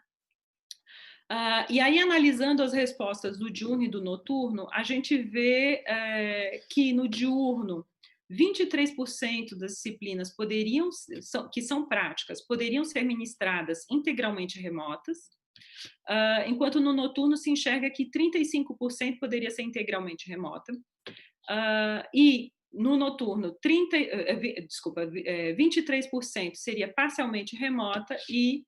E aí, analisando as respostas do diurno e do noturno, a gente vê que no diurno, 23% das disciplinas que são práticas, poderiam ser ministradas integralmente remotas, enquanto no noturno se enxerga que 35% poderia ser integralmente remota, e no noturno 23% seria parcialmente remota e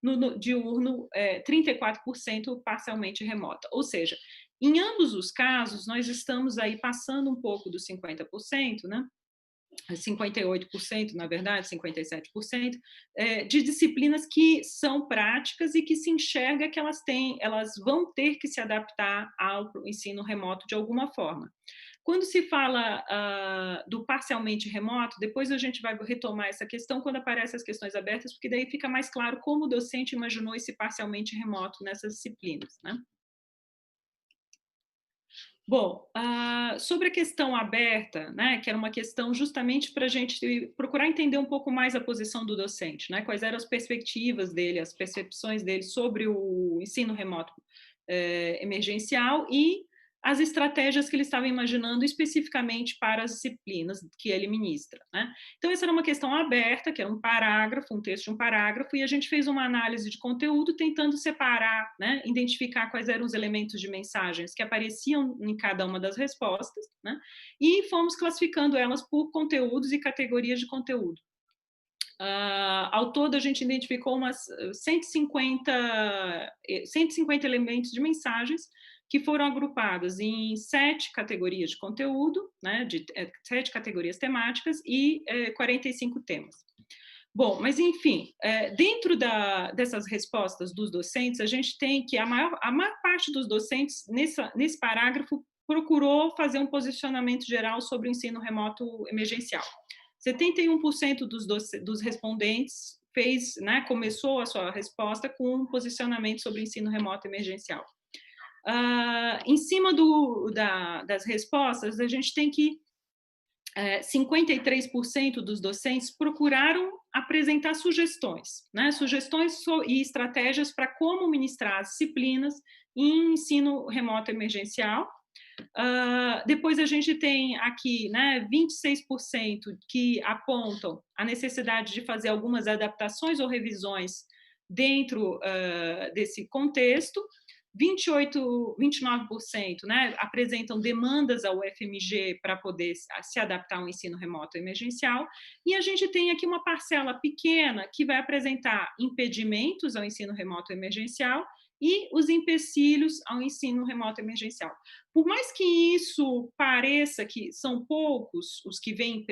no diurno 34% parcialmente remota. Ou seja, em ambos os casos, nós estamos aí passando um pouco dos 50%, né? 58%, na verdade, 57%, de disciplinas que são práticas e que se enxerga que elas vão ter que se adaptar ao ensino remoto de alguma forma. Quando se fala do parcialmente remoto, depois a gente vai retomar essa questão quando aparecem as questões abertas, porque daí fica mais claro como o docente imaginou esse parcialmente remoto nessas disciplinas, né? Bom, sobre a questão aberta, né, que era uma questão justamente para a gente procurar entender um pouco mais a posição do docente, né, quais eram as perspectivas dele, as percepções dele sobre o ensino remoto emergencial e as estratégias que ele estava imaginando especificamente para as disciplinas que ele ministra, né? Então, essa era uma questão aberta, que era um parágrafo, um texto de um parágrafo, e a gente fez uma análise de conteúdo tentando separar, né, identificar quais eram os elementos de mensagens que apareciam em cada uma das respostas, né, e fomos classificando elas por conteúdos e categorias de conteúdo. Ao todo, a gente identificou umas 150 elementos de mensagens que foram agrupadas em 7 categorias de conteúdo, né, 7 categorias temáticas e 45 temas. Bom, mas enfim, dentro dessas respostas dos docentes, a gente tem que a maior parte dos docentes, nesse parágrafo, procurou fazer um posicionamento geral sobre o ensino remoto emergencial. 71% dos respondentes começou a sua resposta com um posicionamento sobre o ensino remoto emergencial. Em cima das respostas, a gente tem que 53% dos docentes procuraram apresentar sugestões, né? Sugestões e estratégias para como ministrar as disciplinas em ensino remoto emergencial. Depois a gente tem aqui, né, 26% que apontam a necessidade de fazer algumas adaptações ou revisões dentro desse contexto. 29%, né, apresentam demandas ao FMG para poder se adaptar ao ensino remoto emergencial, e a gente tem aqui uma parcela pequena que vai apresentar impedimentos ao ensino remoto emergencial e os empecilhos ao ensino remoto emergencial. Por mais que isso pareça que são poucos os que veem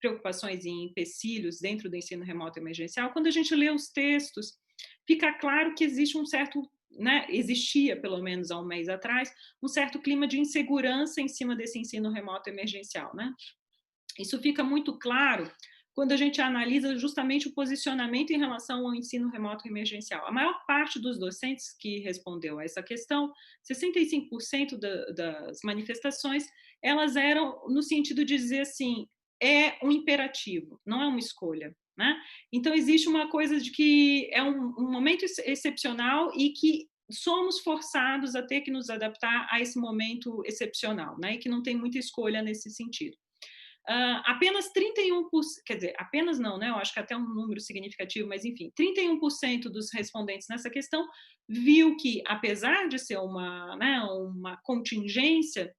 preocupações e empecilhos dentro do ensino remoto emergencial, quando a gente lê os textos, fica claro que existe um certo, né, existia, pelo menos há um mês atrás, um certo clima de insegurança em cima desse ensino remoto emergencial, né? Isso fica muito claro quando a gente analisa justamente o posicionamento em relação ao ensino remoto emergencial. A maior parte dos docentes que respondeu a essa questão, 65% das manifestações, elas eram no sentido de dizer assim, é um imperativo, não é uma escolha, né? Então, existe uma coisa de que é um momento excepcional e que somos forçados a ter que nos adaptar a esse momento excepcional, né? E que não tem muita escolha nesse sentido. Apenas 31%, quer dizer, apenas não, né? Eu acho que até um número significativo, mas enfim, 31% dos respondentes nessa questão viu que, apesar de ser uma contingência,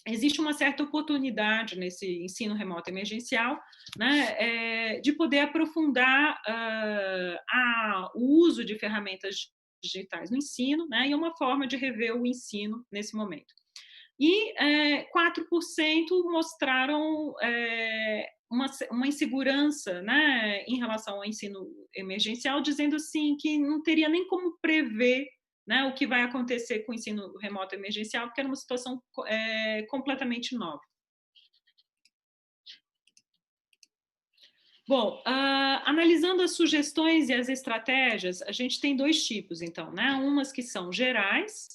existe uma certa oportunidade nesse ensino remoto emergencial, né, de poder aprofundar o uso de ferramentas digitais no ensino, né, e uma forma de rever o ensino nesse momento. E 4% mostraram uma insegurança, né, em relação ao ensino emergencial, dizendo assim que não teria nem como prever, né, o que vai acontecer com o ensino remoto emergencial, porque era uma situação completamente nova. Bom, analisando as sugestões e as estratégias, a gente tem dois tipos, então, né? Umas que são gerais,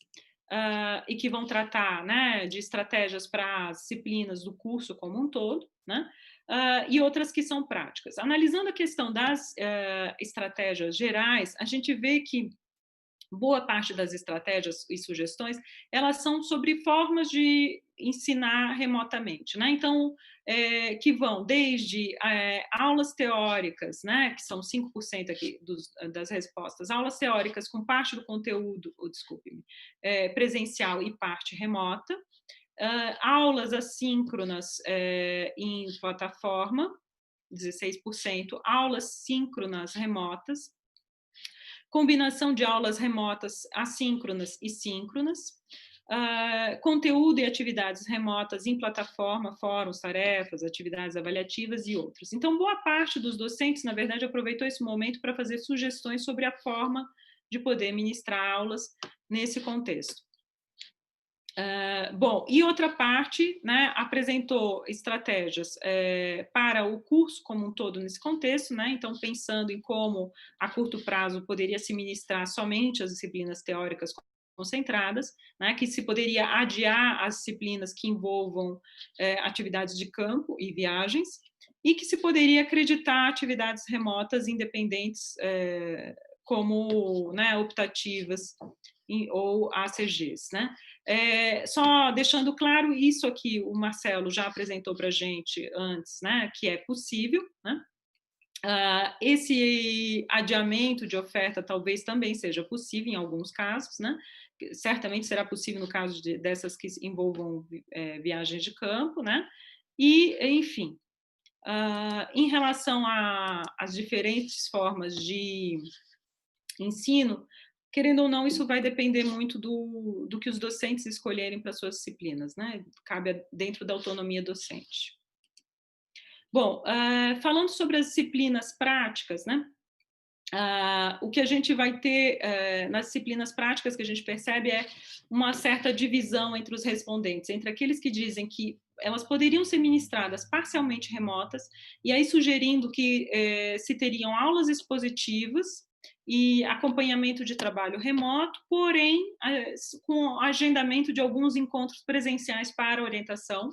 e que vão tratar, né, de estratégias para as disciplinas do curso como um todo, né? E outras que são práticas. Analisando a questão das estratégias gerais, a gente vê que boa parte das estratégias e sugestões, elas são sobre formas de ensinar remotamente, né? Então, que vão desde aulas teóricas, né, que são 5% aqui das respostas, aulas teóricas com parte do conteúdo, desculpe-me, presencial e parte remota, aulas assíncronas em plataforma, 16%, aulas síncronas remotas, combinação de aulas remotas assíncronas e síncronas, conteúdo e atividades remotas em plataforma, fóruns, tarefas, atividades avaliativas e outros. Então, boa parte dos docentes, na verdade, aproveitou esse momento para fazer sugestões sobre a forma de poder ministrar aulas nesse contexto. Bom, e outra parte, né, apresentou estratégias para o curso como um todo nesse contexto, né, então pensando em como a curto prazo poderia se ministrar somente as disciplinas teóricas concentradas, né, que se poderia adiar as disciplinas que envolvam atividades de campo e viagens, e que se poderia acreditar atividades remotas independentes como, né, optativas ou ACGs, né? Só deixando claro, isso aqui o Marcelo já apresentou para a gente antes, né, que é possível, né? Esse adiamento de oferta talvez também seja possível em alguns casos, né? Certamente será possível no caso dessas que envolvam viagens de campo, né? E, enfim, em relação às diferentes formas de ensino, querendo ou não, isso vai depender muito do que os docentes escolherem para suas disciplinas, né? Cabe dentro da autonomia docente. Bom, falando sobre as disciplinas práticas, né? O que a gente vai ter nas disciplinas práticas que a gente percebe é uma certa divisão entre os respondentes, entre aqueles que dizem que elas poderiam ser ministradas parcialmente remotas, e aí sugerindo que se teriam aulas expositivas e acompanhamento de trabalho remoto, porém com agendamento de alguns encontros presenciais para orientação.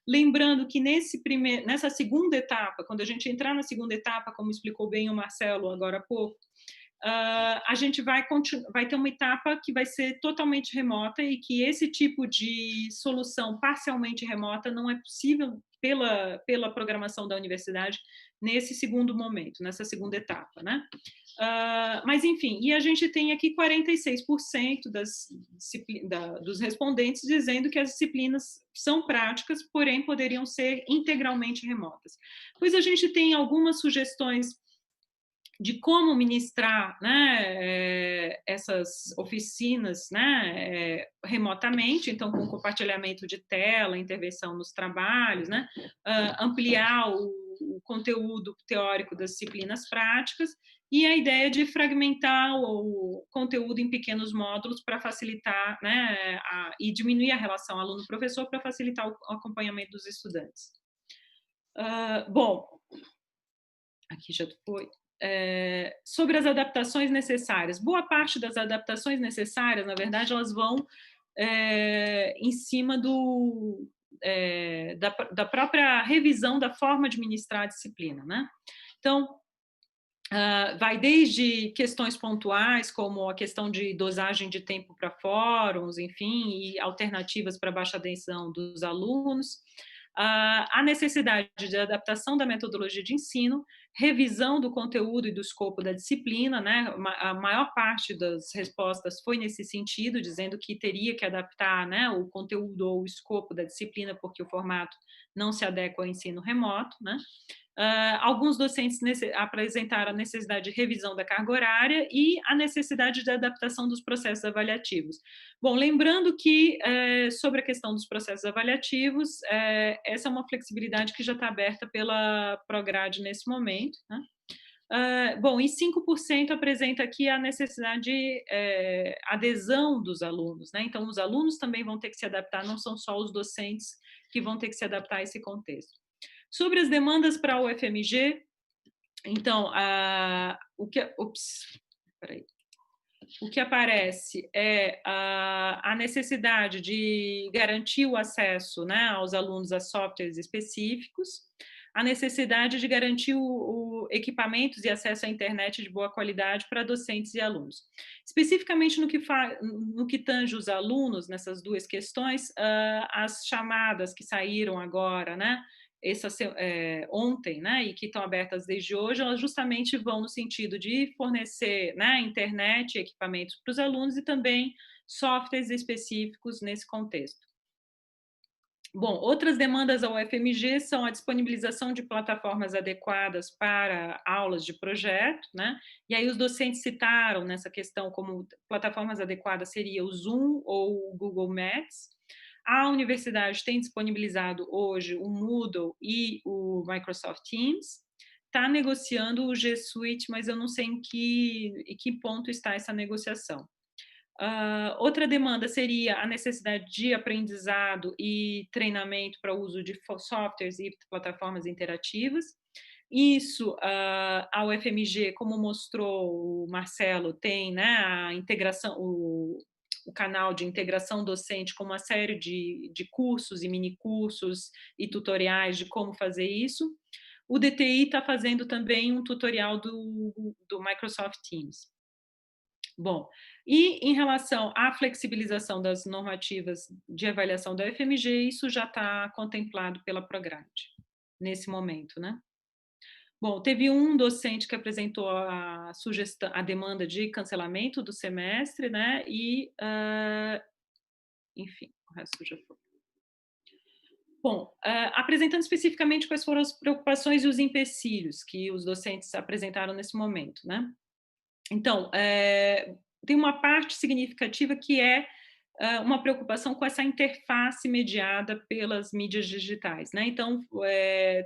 Lembrando que nessa segunda etapa, quando a gente entrar na segunda etapa, como explicou bem o Marcelo agora há pouco, a gente vai ter uma etapa que vai ser totalmente remota e que esse tipo de solução parcialmente remota não é possível pela programação da universidade nesse segundo momento, nessa segunda etapa, né? Mas, enfim, e a gente tem aqui 46% dos respondentes dizendo que as disciplinas são práticas, porém poderiam ser integralmente remotas. Pois a gente tem algumas sugestões de como ministrar, né, essas oficinas, né, remotamente, então com compartilhamento de tela, intervenção nos trabalhos, né, ampliar o conteúdo teórico das disciplinas práticas, e a ideia de fragmentar o conteúdo em pequenos módulos para facilitar, né, e diminuir a relação aluno-professor para facilitar o acompanhamento dos estudantes. Bom, aqui já foi. Sobre as adaptações necessárias. Boa parte das adaptações necessárias, na verdade, elas vão em cima da própria revisão da forma de ministrar a disciplina, né? Então, vai desde questões pontuais, como a questão de dosagem de tempo para fóruns, enfim, e alternativas para baixa atenção dos alunos, a necessidade de adaptação da metodologia de ensino, revisão do conteúdo e do escopo da disciplina, né? A maior parte das respostas foi nesse sentido, dizendo que teria que adaptar, né, o conteúdo ou o escopo da disciplina, porque o formato não se adequa ao ensino remoto, né? Alguns docentes apresentaram a necessidade de revisão da carga horária e a necessidade de adaptação dos processos avaliativos. Bom, lembrando que, sobre a questão dos processos avaliativos, essa é uma flexibilidade que já está aberta pela Prograde nesse momento, né? Bom, e 5% apresenta aqui a necessidade de adesão dos alunos, né? Então, os alunos também vão ter que se adaptar, não são só os docentes que vão ter que se adaptar a esse contexto. Sobre as demandas para a UFMG, então, o que aparece é a necessidade de garantir o acesso, né, aos alunos a softwares específicos, a necessidade de garantir equipamentos e acesso à internet de boa qualidade para docentes e alunos. Especificamente no que tange os alunos, nessas duas questões, as chamadas que saíram agora, né, ontem, né, e que estão abertas desde hoje, elas justamente vão no sentido de fornecer, né, internet e equipamentos para os alunos e também softwares específicos nesse contexto. Bom, outras demandas ao UFMG são a disponibilização de plataformas adequadas para aulas de projeto, né? E aí os docentes citaram nessa questão como plataformas adequadas seria o Zoom ou o Google Maps. A universidade tem disponibilizado hoje o Moodle e o Microsoft Teams. Está negociando o G Suite, mas eu não sei em que ponto está essa negociação. Outra demanda seria a necessidade de aprendizado e treinamento para o uso de softwares e plataformas interativas. Isso, a UFMG, como mostrou o Marcelo, tem, né, a integração, o canal de integração docente com uma série de cursos e minicursos e tutoriais de como fazer isso. O DTI está fazendo também um tutorial do Microsoft Teams. Bom, e em relação à flexibilização das normativas de avaliação da UFMG, isso já está contemplado pela Prograde, nesse momento, né? Bom, teve um docente que apresentou a sugestão, a demanda de cancelamento do semestre, né? E, enfim, o resto já foi. Bom, apresentando especificamente quais foram as preocupações e os empecilhos que os docentes apresentaram nesse momento, né? Então, tem uma parte significativa que é uma preocupação com essa interface mediada pelas mídias digitais, né? Então,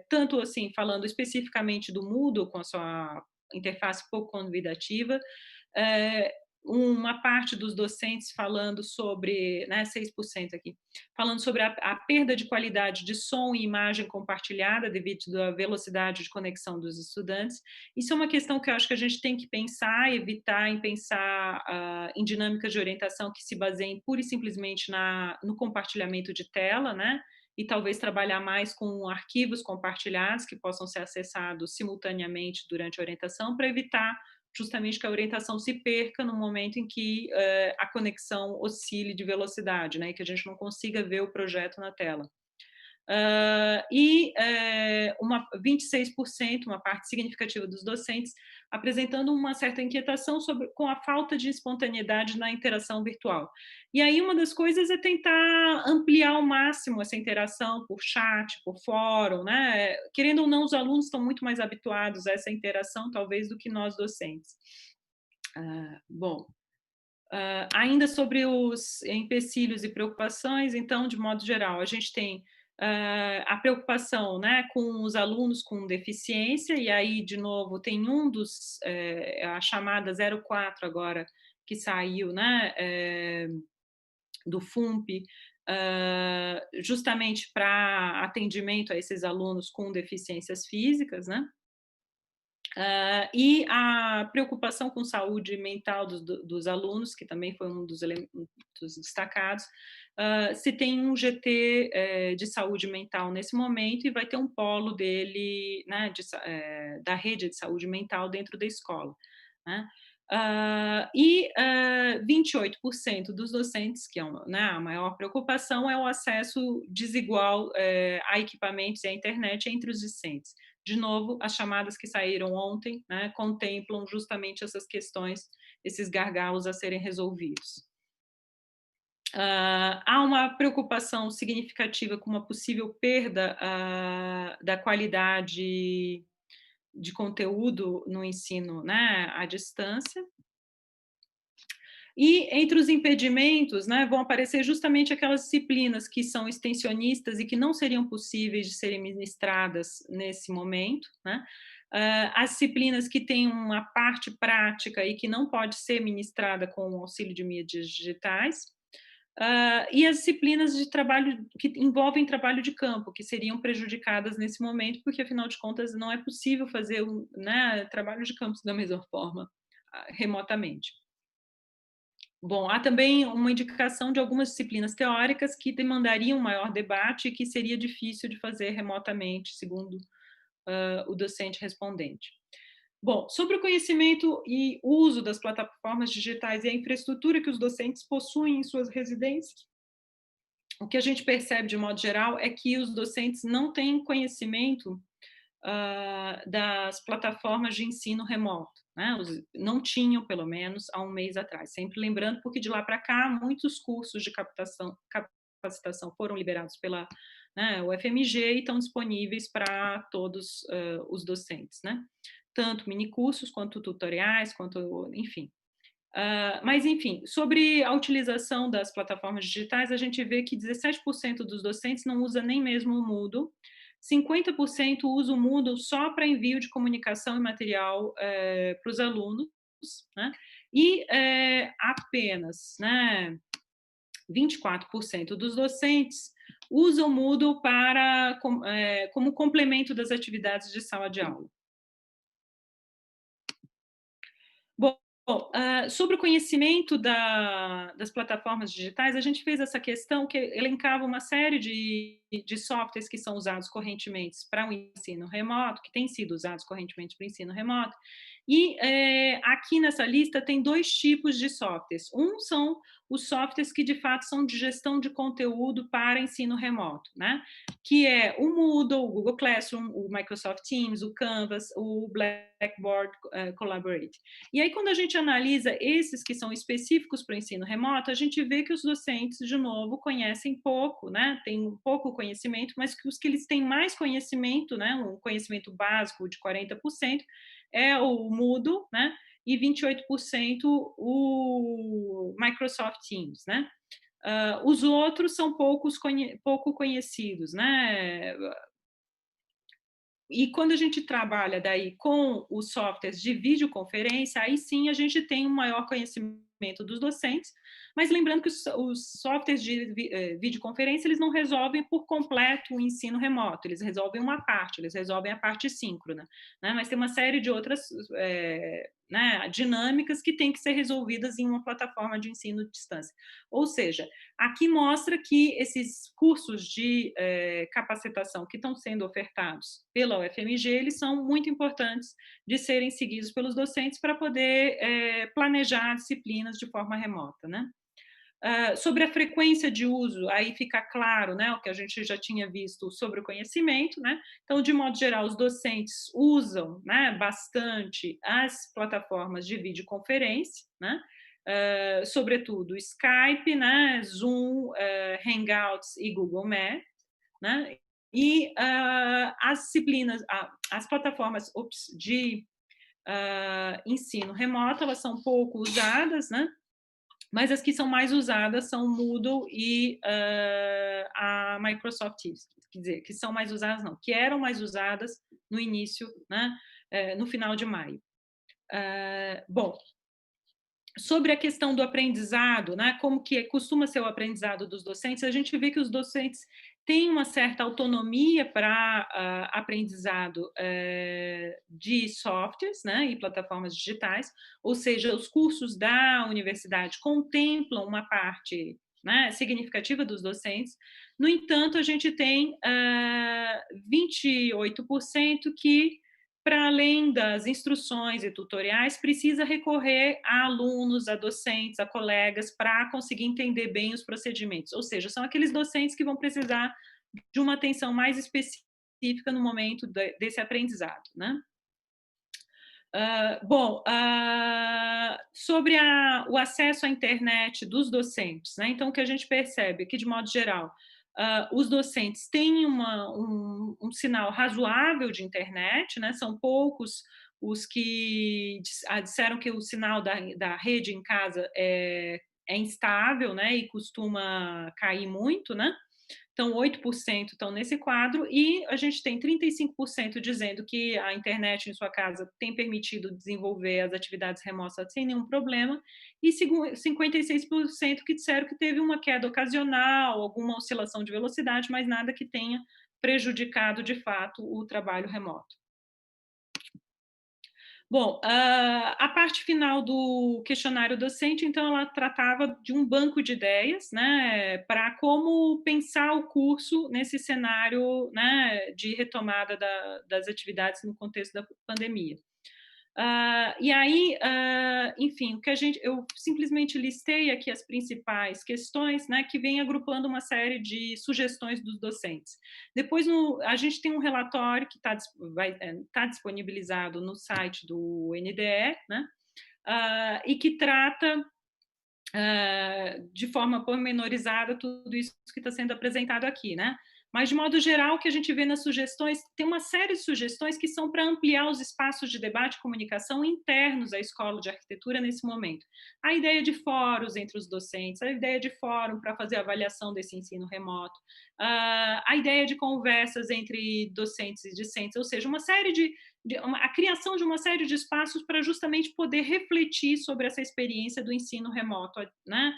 tanto assim, falando especificamente do Moodle com a sua interface pouco convidativa, uma parte dos docentes falando sobre, né, 6% aqui, falando sobre a perda de qualidade de som e imagem compartilhada devido à velocidade de conexão dos estudantes. Isso é uma questão que eu acho que a gente tem que pensar, evitar em pensar em dinâmicas de orientação que se baseiem pura e simplesmente no compartilhamento de tela, né? E talvez trabalhar mais com arquivos compartilhados que possam ser acessados simultaneamente durante a orientação para evitar justamente que a orientação se perca no momento em que a conexão oscile de velocidade, né, e que a gente não consiga ver o projeto na tela. 26%, uma parte significativa dos docentes, apresentando uma certa inquietação com a falta de espontaneidade na interação virtual. E aí uma das coisas é tentar ampliar ao máximo essa interação por chat, por fórum, né? Querendo ou não, os alunos estão muito mais habituados a essa interação, talvez, do que nós docentes. Bom, ainda sobre os empecilhos e preocupações, então, de modo geral, a gente tem a preocupação, né, com os alunos com deficiência, e aí, de novo, tem a chamada 04 agora, que saiu, né, do FUMP, justamente para atendimento a esses alunos com deficiências físicas, né? E a preocupação com saúde mental dos alunos, que também foi um dos destacados, se tem um GT de saúde mental nesse momento e vai ter um polo dele, né, da rede de saúde mental dentro da escola, né? 28% dos docentes, que é né, a maior preocupação, é o acesso desigual a equipamentos e à internet entre os discentes. De novo, as chamadas que saíram ontem, né, contemplam justamente essas questões, esses gargalos a serem resolvidos. Há uma preocupação significativa com uma possível perda da qualidade de conteúdo no ensino, né, à distância. E entre os impedimentos, né, vão aparecer justamente aquelas disciplinas que são extensionistas e que não seriam possíveis de serem ministradas nesse momento, né? As disciplinas que têm uma parte prática e que não pode ser ministrada com o auxílio de mídias digitais, e as disciplinas de trabalho que envolvem trabalho de campo, que seriam prejudicadas nesse momento, porque afinal de contas não é possível fazer né, trabalho de campo da mesma forma, remotamente. Bom, há também uma indicação de algumas disciplinas teóricas que demandariam maior debate e que seria difícil de fazer remotamente, segundo o docente respondente. Bom, sobre o conhecimento e uso das plataformas digitais e a infraestrutura que os docentes possuem em suas residências, o que a gente percebe de modo geral é que os docentes não têm conhecimento das plataformas de ensino remoto, né? Não tinham, pelo menos, há um mês atrás. Sempre lembrando, porque de lá para cá, muitos cursos de capacitação foram liberados pela UFMG e estão disponíveis para todos os docentes, né? Tanto minicursos, quanto tutoriais, quanto, enfim. Mas, enfim, sobre a utilização das plataformas digitais, a gente vê que 17% dos docentes não usa nem mesmo o Moodle, 50% usa o Moodle só para envio de comunicação e material para os alunos, né? E apenas 24% dos docentes usam o Moodle como complemento das atividades de sala de aula. Bom, sobre o conhecimento das plataformas digitais, a gente fez essa questão que elencava uma série de softwares que são usados correntemente para o ensino remoto, que têm sido usados correntemente para o ensino remoto, e aqui nessa lista tem 2 tipos de softwares. Um são os softwares que, de fato, são de gestão de conteúdo para ensino remoto, né? Que é o Moodle, o Google Classroom, o Microsoft Teams, o Canvas, o Blackboard Collaborate. E aí, quando a gente analisa esses que são específicos para o ensino remoto, a gente vê que os docentes, de novo, conhecem pouco, né? Tem um pouco conhecimento, mas que os que eles têm mais conhecimento, né? Um conhecimento básico de 40%, é o Moodle, né? E 28% o Microsoft Teams, né? Os outros são pouco conhecidos, né? E quando a gente trabalha daí com os softwares de videoconferência, aí sim a gente tem um maior conhecimento dos docentes, mas lembrando que os softwares de videoconferência, eles não resolvem por completo o ensino remoto, eles resolvem uma parte, eles resolvem a parte síncrona, né? Mas tem uma série de outras dinâmicas que têm que ser resolvidas em uma plataforma de ensino de distância. Ou seja, aqui mostra que esses cursos de capacitação que estão sendo ofertados pela UFMG, eles são muito importantes de serem seguidos pelos docentes para poder planejar disciplinas de forma remota, né? Sobre a frequência de uso, aí fica claro, né, o que a gente já tinha visto sobre o conhecimento, né? Então, de modo geral, os docentes usam, né, bastante as plataformas de videoconferência, né? Sobretudo Skype, né, Zoom, Hangouts e Google Meet, né? E as disciplinas, as plataformas de ensino remoto, elas são pouco usadas, né? Mas as que são mais usadas são o Moodle e a Microsoft Teams, quer dizer, que são mais usadas não, que eram mais usadas no início, né, no final de maio. Bom, sobre a questão do aprendizado, né, como que costuma ser o aprendizado dos docentes, a gente vê que os docentes têm uma certa autonomia para aprendizado de softwares, né, e plataformas digitais, ou seja, os cursos da universidade contemplam uma parte, né, significativa dos docentes. No entanto, a gente tem 28% que, para além das instruções e tutoriais, precisa recorrer a alunos, a docentes, a colegas, para conseguir entender bem os procedimentos. Ou seja, são aqueles docentes que vão precisar de uma atenção mais específica no momento desse aprendizado, né? Bom, sobre o acesso à internet dos docentes, né? Então, o que a gente percebe é que, de modo geral, os docentes têm um sinal razoável de internet, né? São poucos os que disseram que o sinal da rede em casa é instável, né? E costuma cair muito, né? Então, 8% estão nesse quadro, e a gente tem 35% dizendo que a internet em sua casa tem permitido desenvolver as atividades remotas sem nenhum problema, e 56% que disseram que teve uma queda ocasional, alguma oscilação de velocidade, mas nada que tenha prejudicado de fato o trabalho remoto. Bom, a parte final do questionário docente, então, ela tratava de um banco de ideias, né, para como pensar o curso nesse cenário, né, de retomada das atividades no contexto da pandemia. E aí, enfim, eu simplesmente listei aqui as principais questões, né, que vem agrupando uma série de sugestões dos docentes. Depois, a gente tem um relatório que tá disponibilizado no site do NDE, né, e que trata de forma pormenorizada tudo isso que está sendo apresentado aqui, né? Mas, de modo geral, o que a gente vê nas sugestões, tem uma série de sugestões que são para ampliar os espaços de debate e comunicação internos à escola de arquitetura nesse momento. A ideia de fóruns entre os docentes, a ideia de fórum para fazer avaliação desse ensino remoto, a ideia de conversas entre docentes e discentes, ou seja, a criação de uma série de espaços para justamente poder refletir sobre essa experiência do ensino remoto, né,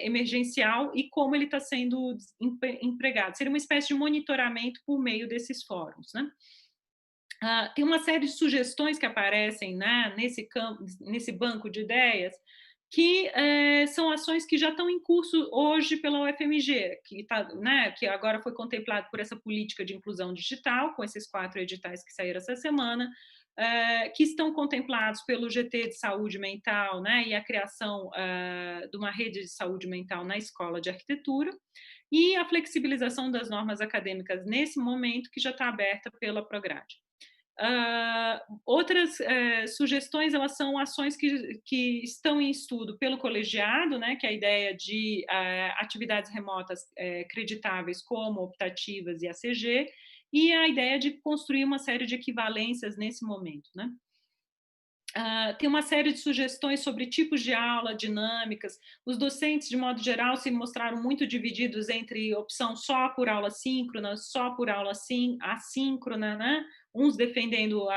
emergencial, e como ele está sendo empregado. Seria uma espécie de monitoramento por meio desses fóruns, né? Tem uma série de sugestões que aparecem, né, nesse banco de ideias, que são ações que já estão em curso hoje pela UFMG, né, que agora foi contemplado por essa política de inclusão digital, com esses 4 editais que saíram essa semana, que estão contemplados pelo GT de saúde mental, né, e a criação de uma rede de saúde mental na escola de arquitetura, e a flexibilização das normas acadêmicas nesse momento, que já está aberta pela Prograde. Outras sugestões, elas são ações que estão em estudo pelo colegiado, né, que é a ideia de atividades remotas creditáveis como optativas e ACG, e a ideia de construir uma série de equivalências nesse momento, né? Tem uma série de sugestões sobre tipos de aula, dinâmicas. Os docentes, de modo geral, se mostraram muito divididos entre opção só por aula síncrona, só por aula assíncrona, né? Uns defendendo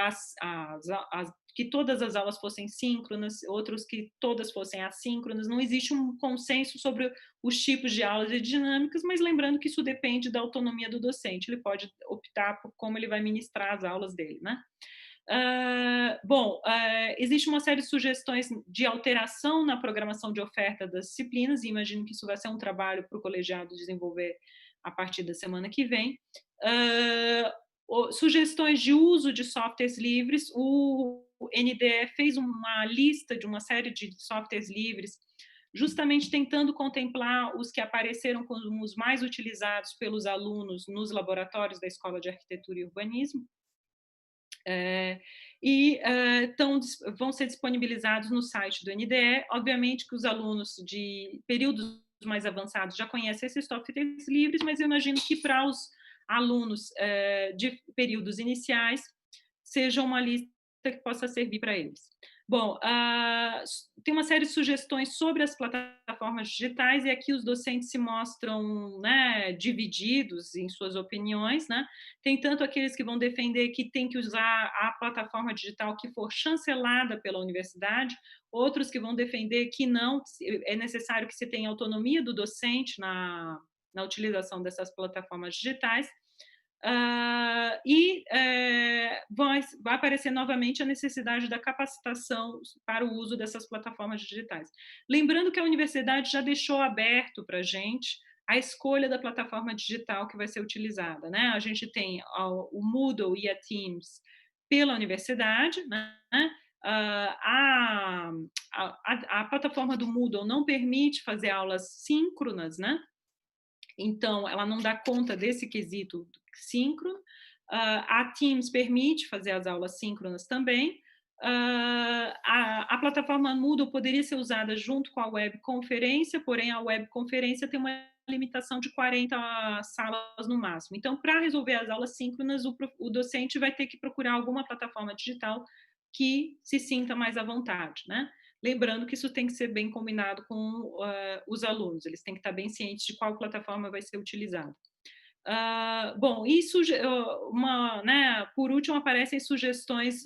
que todas as aulas fossem síncronas, outros que todas fossem assíncronas. Não existe um consenso sobre os tipos de aulas e dinâmicas, mas lembrando que isso depende da autonomia do docente. Ele pode optar por como ele vai ministrar as aulas dele, né? Existe uma série de sugestões de alteração na programação de oferta das disciplinas, e imagino que isso vai ser um trabalho para o colegiado desenvolver a partir da semana que vem. Sugestões de uso de softwares livres. O NDE fez uma lista de uma série de softwares livres, justamente tentando contemplar os que apareceram como os mais utilizados pelos alunos nos laboratórios da Escola de Arquitetura e Urbanismo. Vão ser disponibilizados no site do NDE. Obviamente que os alunos de períodos mais avançados já conhecem esses softwares livres, mas eu imagino que para os alunos de períodos iniciais seja uma lista que possa servir para eles. Bom, tem uma série de sugestões sobre as plataformas digitais, e aqui os docentes se mostram, né, divididos em suas opiniões, né? Tem tanto aqueles que vão defender que tem que usar a plataforma digital que for chancelada pela universidade, outros que vão defender que não, é necessário que se tenha autonomia do docente na utilização dessas plataformas digitais. Vai aparecer novamente a necessidade da capacitação para o uso dessas plataformas digitais. Lembrando que a universidade já deixou aberto para a gente a escolha da plataforma digital que vai ser utilizada, né? A gente tem o Moodle e a Teams pela universidade, né? A plataforma do Moodle não permite fazer aulas síncronas, né? Então, ela não dá conta desse quesito síncrono. A Teams permite fazer as aulas síncronas também, A plataforma Moodle poderia ser usada junto com a webconferência, porém a webconferência tem uma limitação de 40 salas no máximo. Então, para resolver as aulas síncronas, o docente vai ter que procurar alguma plataforma digital que se sinta mais à vontade, né? Lembrando que isso tem que ser bem combinado com os alunos, eles têm que estar bem cientes de qual plataforma vai ser utilizada. Bom, isso, né, por último, aparecem sugestões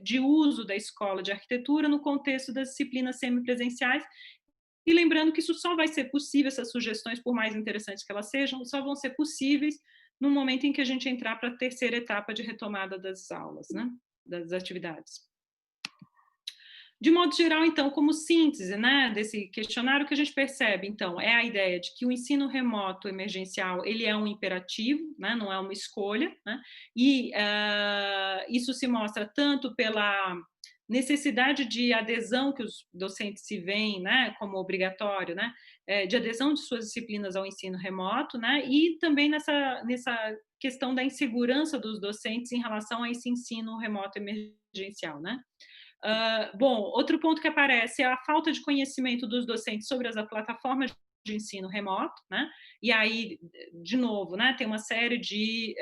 de uso da escola de arquitetura no contexto das disciplinas semipresenciais, e lembrando que isso só vai ser possível, essas sugestões, por mais interessantes que elas sejam, só vão ser possíveis no momento em que a gente entrar para a terceira etapa de retomada das aulas, né, das atividades. De modo geral, então, como síntese, né, desse questionário, o que a gente percebe, então, é a ideia de que o ensino remoto emergencial, ele é um imperativo, né, não é uma escolha, né, e isso se mostra tanto pela necessidade de adesão que os docentes se veem, né, como obrigatório, né, de adesão de suas disciplinas ao ensino remoto, né, e também nessa questão da insegurança dos docentes em relação a esse ensino remoto emergencial, né. Bom, outro ponto que aparece é a falta de conhecimento dos docentes sobre as plataformas de ensino remoto, né? E aí, de novo, né, tem uma série de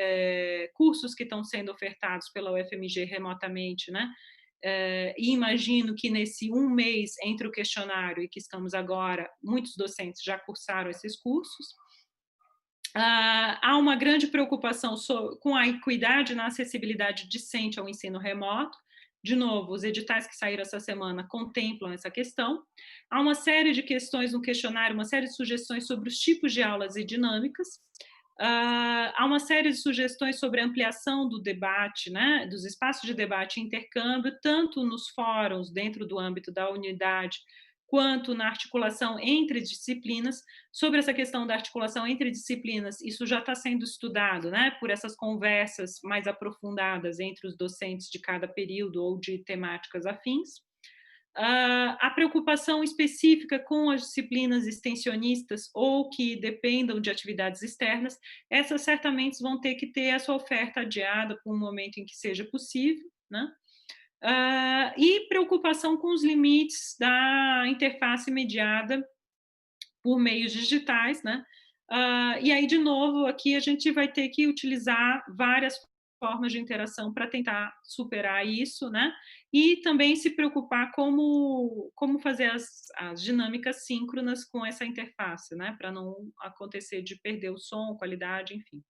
cursos que estão sendo ofertados pela UFMG remotamente, né? E imagino que nesse um mês entre o questionário e que estamos agora, muitos docentes já cursaram esses cursos. Há uma grande preocupação com a equidade na acessibilidade discente ao ensino remoto. De novo, os editais que saíram essa semana contemplam essa questão. Há uma série de questões no questionário, uma série de sugestões sobre os tipos de aulas e dinâmicas. Há uma série de sugestões sobre a ampliação do debate, né, dos espaços de debate e intercâmbio, tanto nos fóruns dentro do âmbito da unidade, quanto na articulação entre disciplinas. Sobre essa questão da articulação entre disciplinas, isso já está sendo estudado, né, por essas conversas mais aprofundadas entre os docentes de cada período ou de temáticas afins. A preocupação específica com as disciplinas extensionistas ou que dependam de atividades externas, essas certamente vão ter que ter a sua oferta adiada para um momento em que seja possível, né? E preocupação com os limites da interface mediada por meios digitais, né? E aí, de novo, aqui a gente vai ter que utilizar várias formas de interação para tentar superar isso, né? E também se preocupar como fazer as dinâmicas síncronas com essa interface, né? Para não acontecer de perder o som, qualidade, enfim.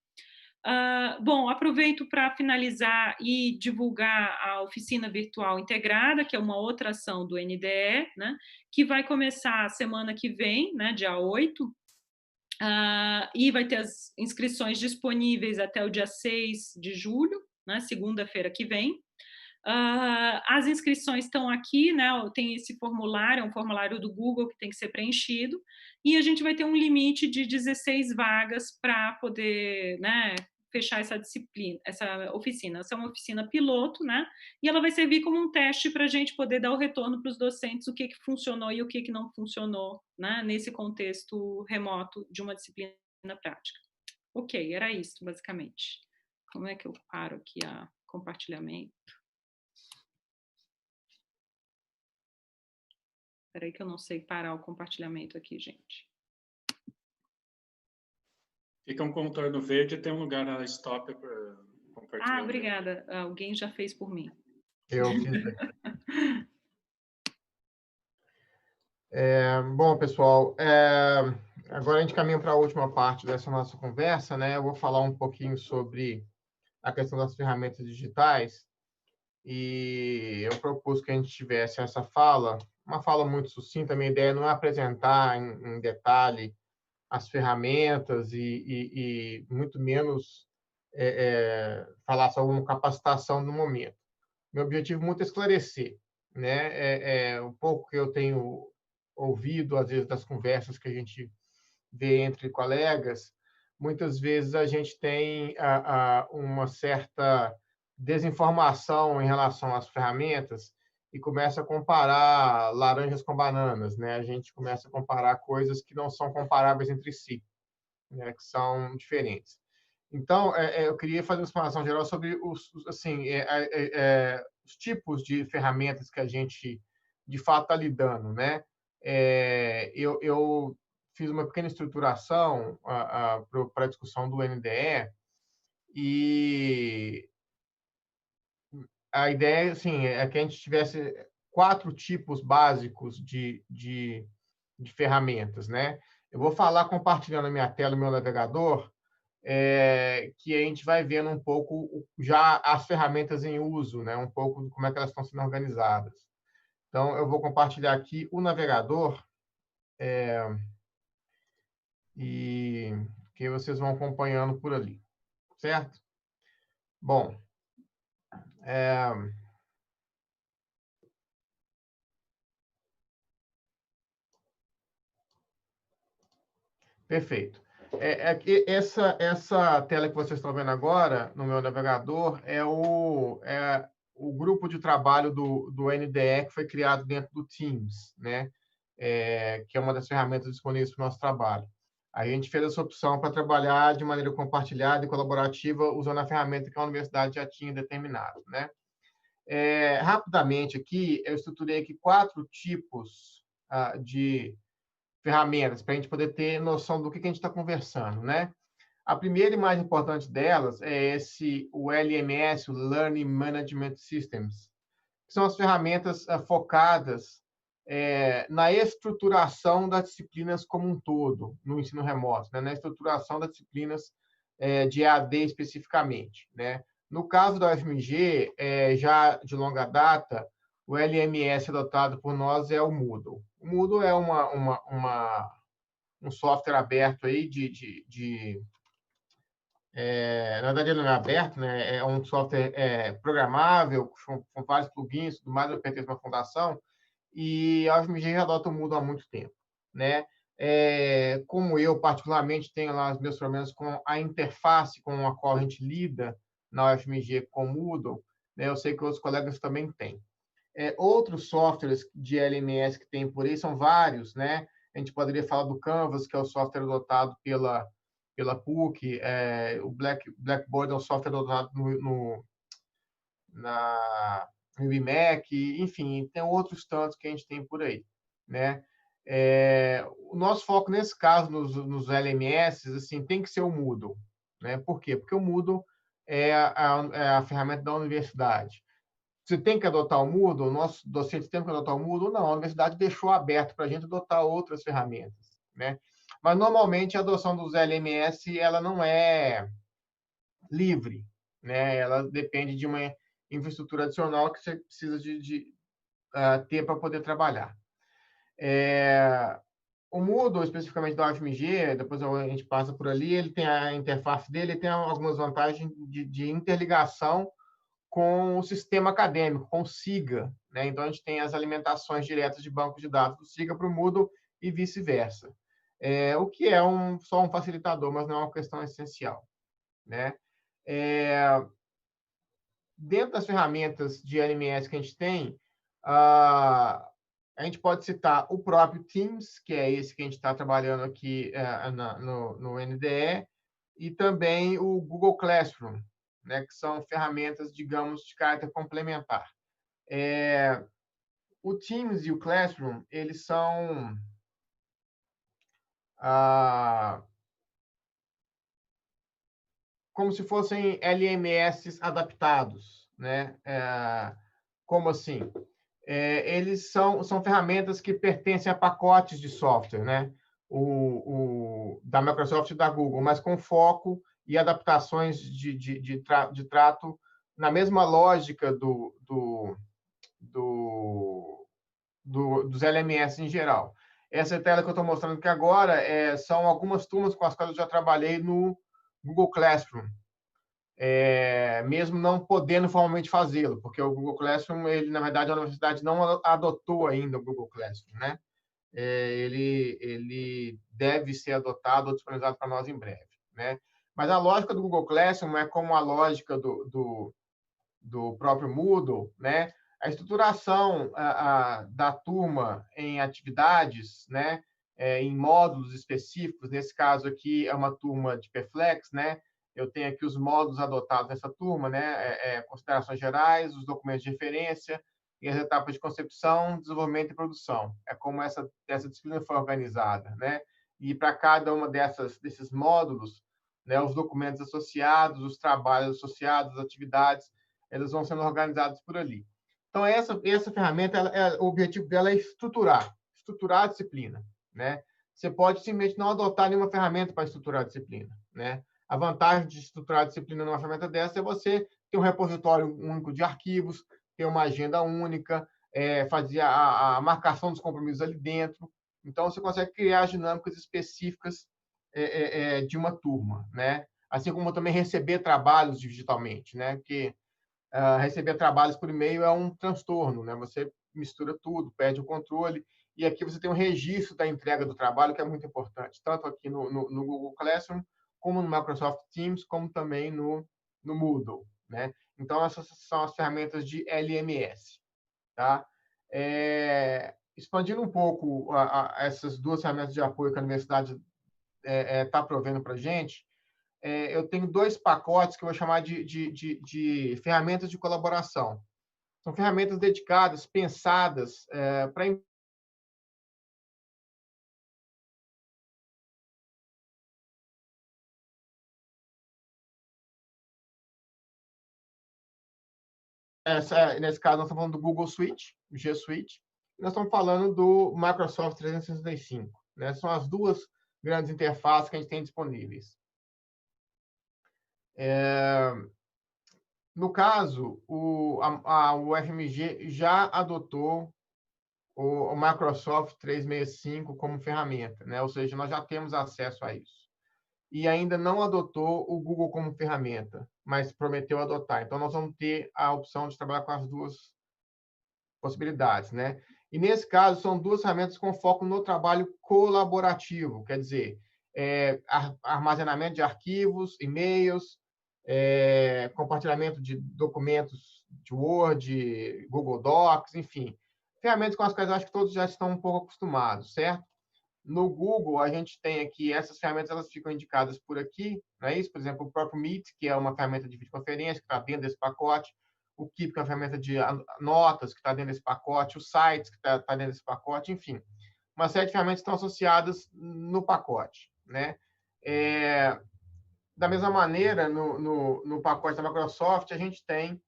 Bom, aproveito para finalizar e divulgar a oficina virtual integrada, que é uma outra ação do NDE, né, que vai começar a semana que vem, né, dia 8, e vai ter as inscrições disponíveis até o dia 6 de julho, né, segunda-feira que vem. As inscrições estão aqui, né, tem esse formulário, é um formulário do Google que tem que ser preenchido, e a gente vai ter um limite de 16 vagas para poder, né, fechar essa disciplina, essa oficina. Essa é uma oficina piloto, né, e ela vai servir como um teste para a gente poder dar o retorno para os docentes, o que funcionou e o que não funcionou, né, nesse contexto remoto de uma disciplina prática. Ok, era isso, basicamente. Como é que eu paro aqui a compartilhamento? Espera aí que eu não sei parar o compartilhamento aqui, gente. Fica um contorno verde e tem um lugar na stop para compartilhar. Obrigada. Alguém já fez por mim. Eu fiz. Bom, pessoal, agora a gente caminha para a última parte dessa nossa conversa, né? Eu vou falar um pouquinho sobre a questão das ferramentas digitais e eu propus que a gente tivesse essa fala, uma fala muito sucinta. A minha ideia não é apresentar em detalhe as ferramentas e muito menos falar sobre uma capacitação no momento. Meu objetivo muito é esclarecer, né? Um pouco que eu tenho ouvido, às vezes, das conversas que a gente vê entre colegas, muitas vezes a gente tem uma certa desinformação em relação às ferramentas e começa a comparar laranjas com bananas, né? A gente começa a comparar coisas que não são comparáveis entre si, né? Que são diferentes. Então, eu queria fazer uma explanação geral sobre os tipos de ferramentas que a gente, de fato, está lidando, né? Eu fiz uma pequena estruturação para a discussão do NDE e a ideia, assim, é que a gente tivesse 4 tipos básicos de ferramentas, né? Eu vou falar compartilhando a minha tela, o meu navegador, que a gente vai vendo um pouco já as ferramentas em uso, né? Um pouco de como é que elas estão sendo organizadas. Então, eu vou compartilhar aqui o navegador e que vocês vão acompanhando por ali, certo? Bom, perfeito. Essa tela que vocês estão vendo agora no meu navegador é o grupo de trabalho do NDE que foi criado dentro do Teams, né? Que é uma das ferramentas disponíveis para o nosso trabalho. A gente fez essa opção para trabalhar de maneira compartilhada e colaborativa usando a ferramenta que a universidade já tinha determinado, né? Rapidamente aqui, eu estruturei aqui 4 tipos de ferramentas para a gente poder ter noção do que a gente está conversando, né? A primeira e mais importante delas é o LMS, o Learning Management Systems, que são as ferramentas focadas na estruturação das disciplinas como um todo, no ensino remoto, né? Na estruturação das disciplinas de EAD especificamente, né? No caso da UFMG, já de longa data, o LMS adotado por nós é o Moodle. O Moodle é um software aberto aí na verdade, ele não é aberto, né? É um software programável, com vários plugins, tudo mais, eu pertenço a uma fundação, e a UFMG já adota o Moodle há muito tempo, né? Como eu, particularmente, tenho lá os meus problemas com a interface com a qual a gente lida na UFMG com o Moodle, né? Eu sei que outros colegas também têm. Outros softwares de LMS que tem por aí são vários, né? A gente poderia falar do Canvas, que é o software adotado pela PUC, o Blackboard é um software adotado no IBMEC, enfim, tem outros tantos que a gente tem por aí, né? O nosso foco, nesse caso, nos LMS, assim, tem que ser o Moodle, né? Por quê? Porque o Moodle é a ferramenta da universidade. Você tem que adotar o Moodle? Nossos docentes têm que adotar o Moodle? Não, a universidade deixou aberto para a gente adotar outras ferramentas, né? Mas, normalmente, a adoção dos LMS ela não é livre, né? Ela depende de uma infraestrutura adicional que você precisa ter para poder trabalhar. O Moodle, especificamente da UFMG, depois a gente passa por ali, ele tem a interface dele, ele tem algumas vantagens de interligação com o sistema acadêmico, com o SIGA, né? Então, a gente tem as alimentações diretas de banco de dados do SIGA para o Moodle e vice-versa. O que é só um facilitador, mas não é uma questão essencial, né? Dentro das ferramentas de LMS que a gente tem, a gente pode citar o próprio Teams, que é esse que a gente está trabalhando aqui no NDE, e também o Google Classroom, né, que são ferramentas, digamos, de caráter complementar. O Teams e o Classroom, eles são como se fossem LMS adaptados, né? Como assim? Eles são ferramentas que pertencem a pacotes de software, né? Da Microsoft e da Google, mas com foco e adaptações de trato na mesma lógica dos LMS em geral. Essa tela que eu estou mostrando aqui agora são algumas turmas com as quais eu já trabalhei no Google Classroom, mesmo não podendo formalmente fazê-lo, porque o Google Classroom, ele, na verdade, a universidade não adotou ainda o Google Classroom, né? Ele deve ser adotado ou disponibilizado para nós em breve, né? Mas a lógica do Google Classroom é como a lógica do próprio Moodle, né? A estruturação da turma em atividades, né? Em módulos específicos, nesse caso aqui é uma turma de Perflex, né? eu tenho aqui os módulos adotados nessa turma, né? Considerações gerais, os documentos de referência e as etapas de concepção, desenvolvimento e produção. É como essa disciplina foi organizada, né? E para cada uma desses módulos, né, os documentos associados, os trabalhos associados, as atividades, elas vão sendo organizadas por ali. Então, essa ferramenta, o objetivo dela é estruturar a disciplina, né? Você pode simplesmente não adotar nenhuma ferramenta para estruturar a disciplina, né? A vantagem de estruturar a disciplina numa ferramenta dessa é você ter um repositório único de arquivos, ter uma agenda única, fazer a marcação dos compromissos ali dentro. Então, você consegue criar as dinâmicas específicas de uma turma, né? Assim como também receber trabalhos digitalmente, né? Porque receber trabalhos por e-mail é um transtorno, né? Você mistura tudo, perde o controle, e aqui você tem um registro da entrega do trabalho, que é muito importante, tanto aqui no Google Classroom, como no Microsoft Teams, como também no Moodle, né? Então, essas são as ferramentas de LMS, tá? Expandindo um pouco essas duas ferramentas de apoio que a universidade está provendo para a gente, eu tenho 2 pacotes que eu vou chamar de ferramentas de colaboração. São ferramentas dedicadas, pensadas para nesse caso, nós estamos falando do Google Suite, o G Suite, e nós estamos falando do Microsoft 365. Né? São as duas grandes interfaces que a gente tem disponíveis. No caso, o FMG já adotou o Microsoft 365 como ferramenta, né? Ou seja, nós já temos acesso a isso. E ainda não adotou o Google como ferramenta, mas prometeu adotar. Então, nós vamos ter a opção de trabalhar com as duas possibilidades, né? E, nesse caso, são duas ferramentas com foco no trabalho colaborativo, quer dizer, armazenamento de arquivos, e-mails, compartilhamento de documentos de Word, Google Docs, enfim. Ferramentas com as quais eu acho que todos já estão um pouco acostumados, certo? No Google, a gente tem aqui, essas ferramentas elas ficam indicadas por aqui, não é isso? Por exemplo, o próprio Meet, que é uma ferramenta de videoconferência, que está dentro desse pacote, o Keep, que é uma ferramenta de notas, que está dentro desse pacote, o Sites, que está dentro desse pacote, enfim. Uma série de ferramentas estão associadas no pacote, né? Da mesma maneira, no pacote da Microsoft, a gente tem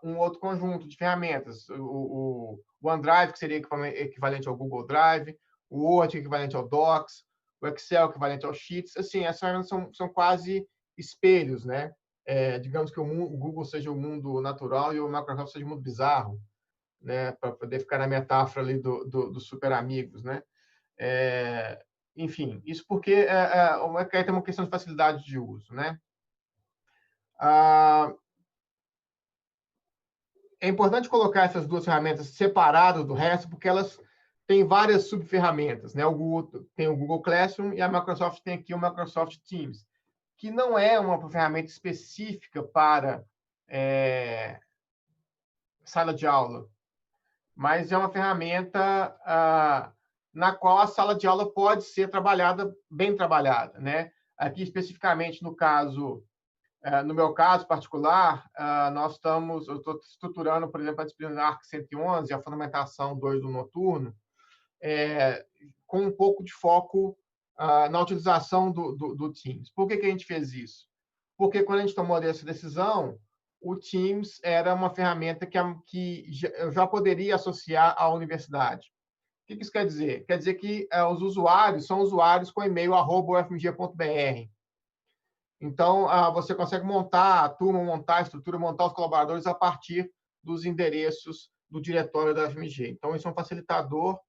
um outro conjunto de ferramentas. O OneDrive, que seria equivalente ao Google Drive, o Word, equivalente ao Docs, o Excel, equivalente ao Sheets. Assim, essas ferramentas são quase espelhos, né? Digamos que o Google seja o mundo natural e o Microsoft seja o mundo bizarro, né? Para poder ficar na metáfora ali dos super amigos, né? Enfim, isso porque tem uma questão de facilidade de uso, né? É importante colocar essas duas ferramentas separadas do resto, porque elas têm várias subferramentas, né? O Google tem o Google Classroom e a Microsoft tem aqui o Microsoft Teams, que não é uma ferramenta específica para sala de aula, mas é uma ferramenta na qual a sala de aula pode ser bem trabalhada, né? Aqui, especificamente, no meu caso particular, eu estou estruturando, por exemplo, a disciplina ARC 111, a fundamentação 2 do noturno, com um pouco de foco na utilização do Teams. Por que a gente fez isso? Porque quando a gente tomou essa decisão, o Teams era uma ferramenta que eu já poderia associar à universidade. O que isso quer dizer? Quer dizer que os usuários são usuários com e-mail @ufmg.br. Então, você consegue montar a turma, montar a estrutura, montar os colaboradores a partir dos endereços do diretório da UFMG. Então, isso é um facilitador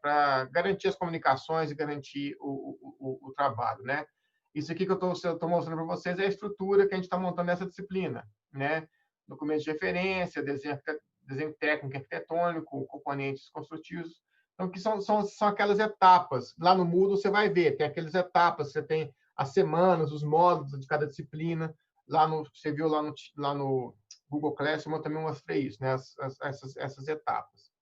para garantir as comunicações e garantir o trabalho, né? Isso aqui que eu estou mostrando para vocês é a estrutura que a gente está montando nessa disciplina, né? Documentos de referência, desenho técnico arquitetônico, componentes construtivos. Então, que são aquelas etapas. Lá no Moodle você vai ver, tem aquelas etapas, você tem as semanas, os módulos de cada disciplina. Você viu lá no Google Classroom, eu também mostrei isso, né? Essas etapas.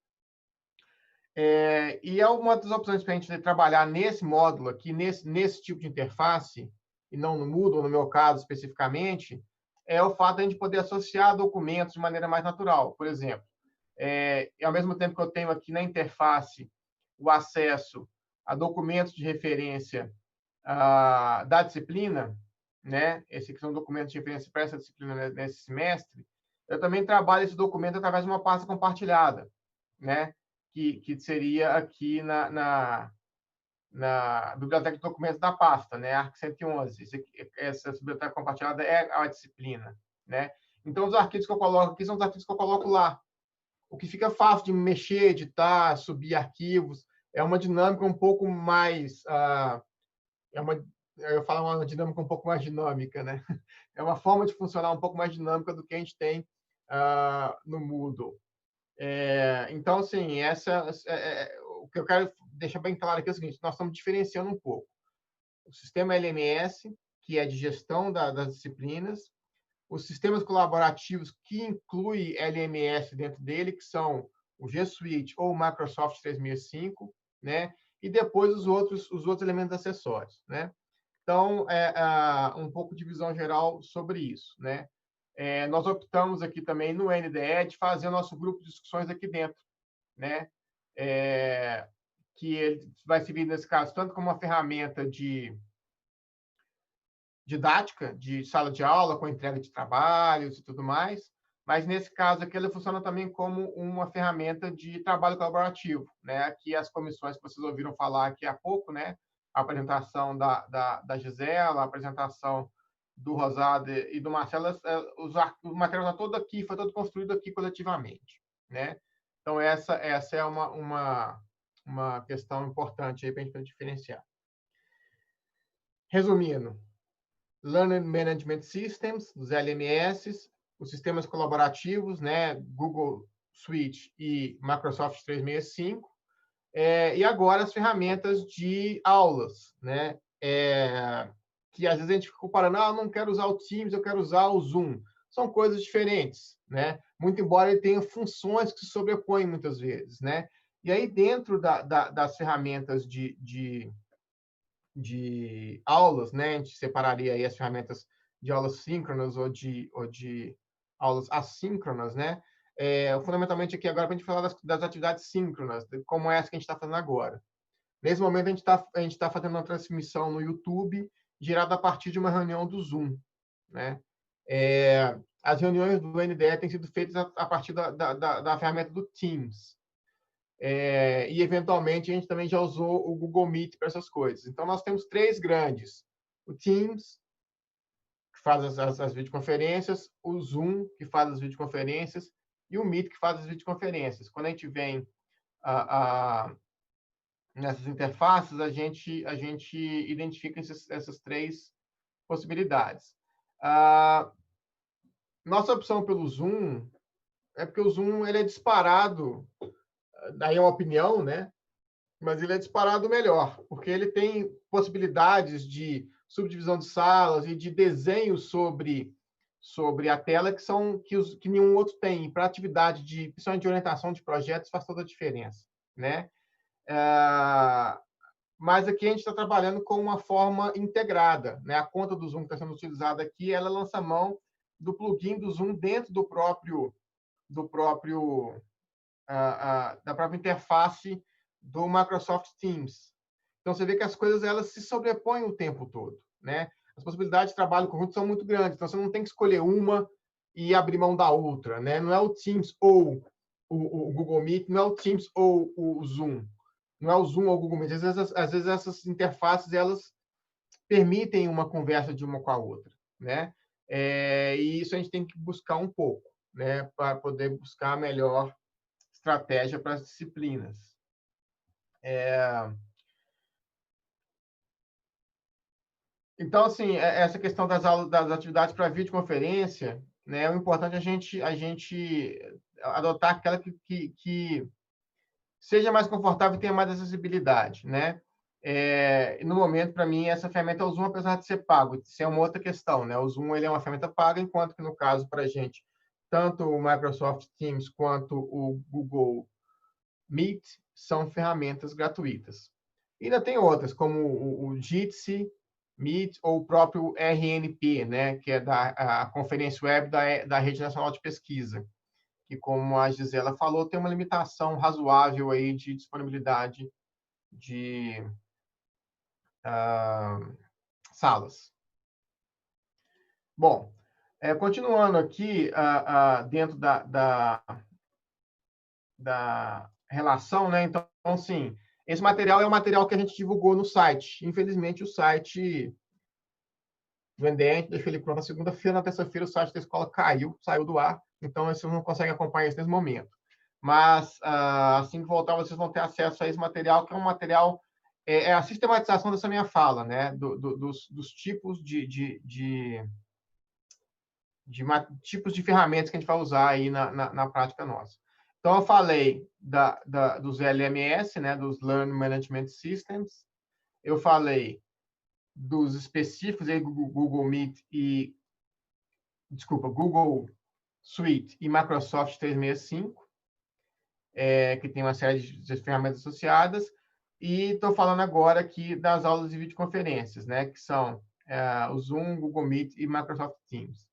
E uma das opções para a gente trabalhar nesse módulo aqui, nesse tipo de interface, e não no Moodle, no meu caso especificamente, é o fato de a gente poder associar documentos de maneira mais natural. Por exemplo, ao mesmo tempo que eu tenho aqui na interface o acesso a documentos de referência da disciplina, né? Esse aqui são documentos de referência para essa disciplina nesse semestre. Eu também trabalho esse documento através de uma pasta compartilhada, né? Que seria aqui na biblioteca de documentos da pasta, né? ARC 111. Essa biblioteca compartilhada é a disciplina, né? Então, os arquivos que eu coloco aqui são os arquivos que eu coloco lá. O que fica fácil de mexer, editar, subir arquivos, é uma dinâmica um pouco mais... eu falo uma dinâmica um pouco mais dinâmica, né? É uma forma de funcionar um pouco mais dinâmica do que a gente tem no Moodle. Então, assim, o que eu quero deixar bem claro aqui é o seguinte: nós estamos diferenciando um pouco o sistema LMS, que é de gestão das disciplinas, os sistemas colaborativos que inclui LMS dentro dele, que são o G Suite ou o Microsoft 365, né? E depois os outros elementos acessórios, né? Então, um pouco de visão geral sobre isso, né? Nós optamos aqui também no NDE de fazer o nosso grupo de discussões aqui dentro, né? Que ele vai servir, nesse caso, tanto como uma ferramenta de didática, de sala de aula, com entrega de trabalhos e tudo mais, mas, nesse caso aqui, ele funciona também como uma ferramenta de trabalho colaborativo, né? Aqui, as comissões que vocês ouviram falar aqui há pouco, né? A apresentação da Gisela, a apresentação do Rosado e do Marcelo, o material está todo aqui, foi todo construído aqui coletivamente, né? Então, essa é uma questão importante aí para a gente diferenciar. Resumindo, Learning Management Systems, os LMS, os sistemas colaborativos, né? Google Suite e Microsoft 365, e agora as ferramentas de aulas, né? Que às vezes a gente fica comparando, eu não quero usar o Teams, eu quero usar o Zoom. São coisas diferentes, né? Muito embora ele tenha funções que se sobrepõem muitas vezes, né? E aí, dentro das ferramentas de aulas, né? A gente separaria aí as ferramentas de aulas síncronas ou de aulas assíncronas, né? Fundamentalmente aqui agora para a gente falar das atividades síncronas, como essa que a gente está fazendo agora. Nesse momento, a gente tá fazendo uma transmissão no YouTube gerada a partir de uma reunião do Zoom, né? As reuniões do NDE têm sido feitas a partir da ferramenta do Teams. E, eventualmente, a gente também já usou o Google Meet para essas coisas. Então, nós temos 3 grandes. O Teams, que faz as videoconferências, o Zoom, que faz as videoconferências, e o Meet, que faz as videoconferências. Quando a gente vem nessas interfaces, a gente identifica essas 3 possibilidades. Nossa opção pelo Zoom é porque o Zoom ele é disparado, daí é uma opinião, né? Mas ele é disparado melhor, porque ele tem possibilidades de subdivisão de salas e de desenho sobre a tela que nenhum outro tem. Para atividade principalmente de orientação de projetos, faz toda a diferença, né? Mas aqui a gente está trabalhando com uma forma integrada, né? A conta do Zoom que está sendo utilizada aqui, ela lança mão do plugin do Zoom dentro da própria interface do Microsoft Teams. Então, você vê que as coisas elas se sobrepõem o tempo todo, né? As possibilidades de trabalho conjunto são muito grandes, então você não tem que escolher uma e abrir mão da outra, né? Não é o Teams ou o Google Meet, não é o Teams ou o Zoom. Não é o Zoom ou o Google Meet. Às vezes essas interfaces elas permitem uma conversa de uma com a outra, né? E isso a gente tem que buscar um pouco, né? Para poder buscar a melhor estratégia para as disciplinas. Então, assim, essa questão das atividades para videoconferência, né? É importante a gente adotar aquela que seja mais confortável e tenha mais acessibilidade, né? No momento, para mim, essa ferramenta é o Zoom, apesar de ser pago. Isso é uma outra questão, né? O Zoom ele é uma ferramenta paga, enquanto que, no caso, para a gente, tanto o Microsoft Teams quanto o Google Meet são ferramentas gratuitas. E ainda tem outras, como o Jitsi, Meet, ou o próprio RNP, né, que é a Conferência Web da Rede Nacional de Pesquisa, que, como a Gisela falou, tem uma limitação razoável aí de disponibilidade de salas. Bom, continuando aqui, dentro da relação, né? Então, sim, esse material é o material que a gente divulgou no site. Infelizmente, o site do NDE, deixou ele pronto na segunda-feira, na terça-feira o site da escola saiu do ar, então vocês não conseguem acompanhar isso nesse momento. Mas, assim que voltar, vocês vão ter acesso a esse material, que é um material, é a sistematização dessa minha fala, né? Dos tipos tipos de ferramentas que a gente vai usar aí na prática nossa. Então, eu falei dos LMS, né, dos Learning Management Systems. Eu falei dos específicos, aí, Google Meet Google Suite e Microsoft 365, que tem uma série de ferramentas associadas. E estou falando agora aqui das aulas de videoconferências, né, que são o Zoom, Google Meet e Microsoft Teams.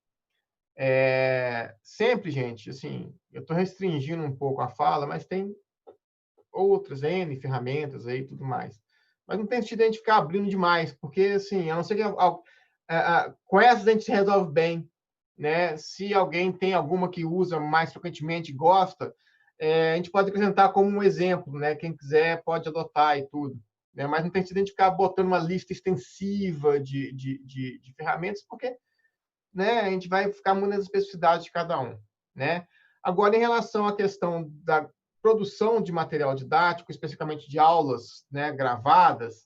Sempre, gente, assim, eu estou restringindo um pouco a fala, mas tem outras N ferramentas aí e tudo mais. Mas não tem sentido a gente ficar abrindo demais, porque, assim, a não ser que com essas a gente se resolve bem, né? Se alguém tem alguma que usa mais frequentemente, gosta, a gente pode apresentar como um exemplo, né? Quem quiser pode adotar e tudo. Né? Mas não tem sentido a gente ficar botando uma lista extensiva de ferramentas, porque, né, a gente vai ficar muito nas especificidades de cada um, né? Agora, em relação à questão da produção de material didático, especificamente de aulas, né, gravadas,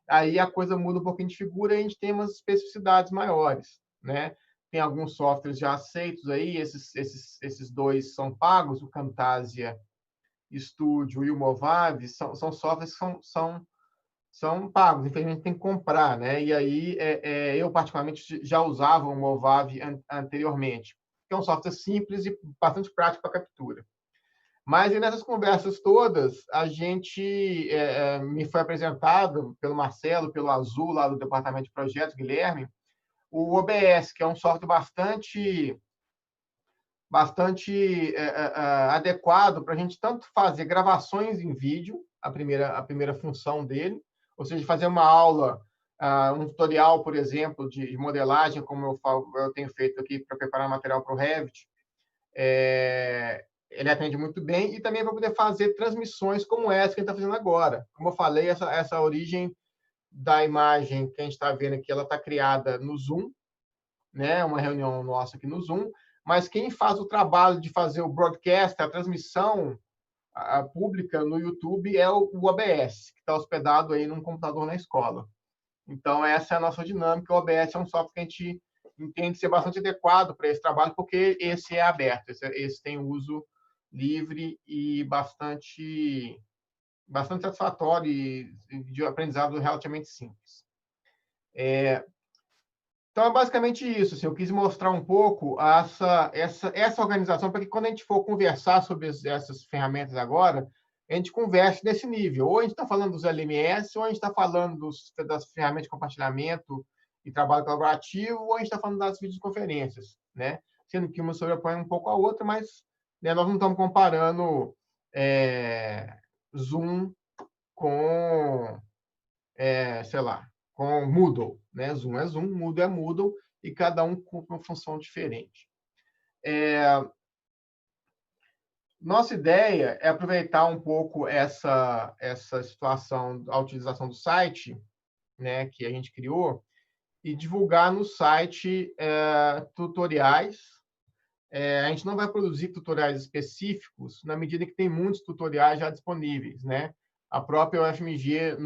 aí a coisa muda um pouquinho de figura e a gente tem umas especificidades maiores, né? Tem alguns softwares já aceitos aí, esses dois são pagos, o Camtasia Studio e o Movavi, são softwares que são pagos, infelizmente tem que comprar, né? E aí eu particularmente já usava o Movavi anteriormente, que é um software simples e bastante prático para captura. Mas nessas conversas todas, a gente me foi apresentado pelo Marcelo, pelo Azul, lá do Departamento de Projetos, Guilherme, o OBS, que é um software bastante adequado para a gente tanto fazer gravações em vídeo, a primeira função dele, ou seja, fazer uma aula, um tutorial, por exemplo, de modelagem, como eu tenho feito aqui para preparar material para o Revit. Ele atende muito bem, e também para poder fazer transmissões como essa que a gente está fazendo agora. Como eu falei, essa origem da imagem que a gente está vendo aqui, ela está criada no Zoom, né? Uma reunião nossa aqui no Zoom, mas quem faz o trabalho de fazer o broadcast, a transmissão pública no YouTube é o OBS, que está hospedado aí num computador na escola. Então, essa é a nossa dinâmica. O OBS é um software que a gente entende ser bastante adequado para esse trabalho, porque esse é aberto, esse tem uso livre e bastante satisfatório e de aprendizado relativamente simples. Então, é basicamente isso. Assim, eu quis mostrar um pouco essa organização, para que quando a gente for conversar sobre essas ferramentas agora, a gente converse nesse nível. Ou a gente está falando dos LMS, ou a gente está falando das ferramentas de compartilhamento e trabalho colaborativo, ou a gente está falando das videoconferências, né? Sendo que uma sobrepõe um pouco a outra, mas, né, nós não estamos comparando Zoom com, sei lá, com Moodle, né? Zoom é Zoom, Moodle é Moodle, e cada um com uma função diferente. Nossa ideia é aproveitar um pouco essa situação, a utilização do site, né, que a gente criou, e divulgar no site tutoriais. A gente não vai produzir tutoriais específicos na medida que tem muitos tutoriais já disponíveis, né? A própria UFMG,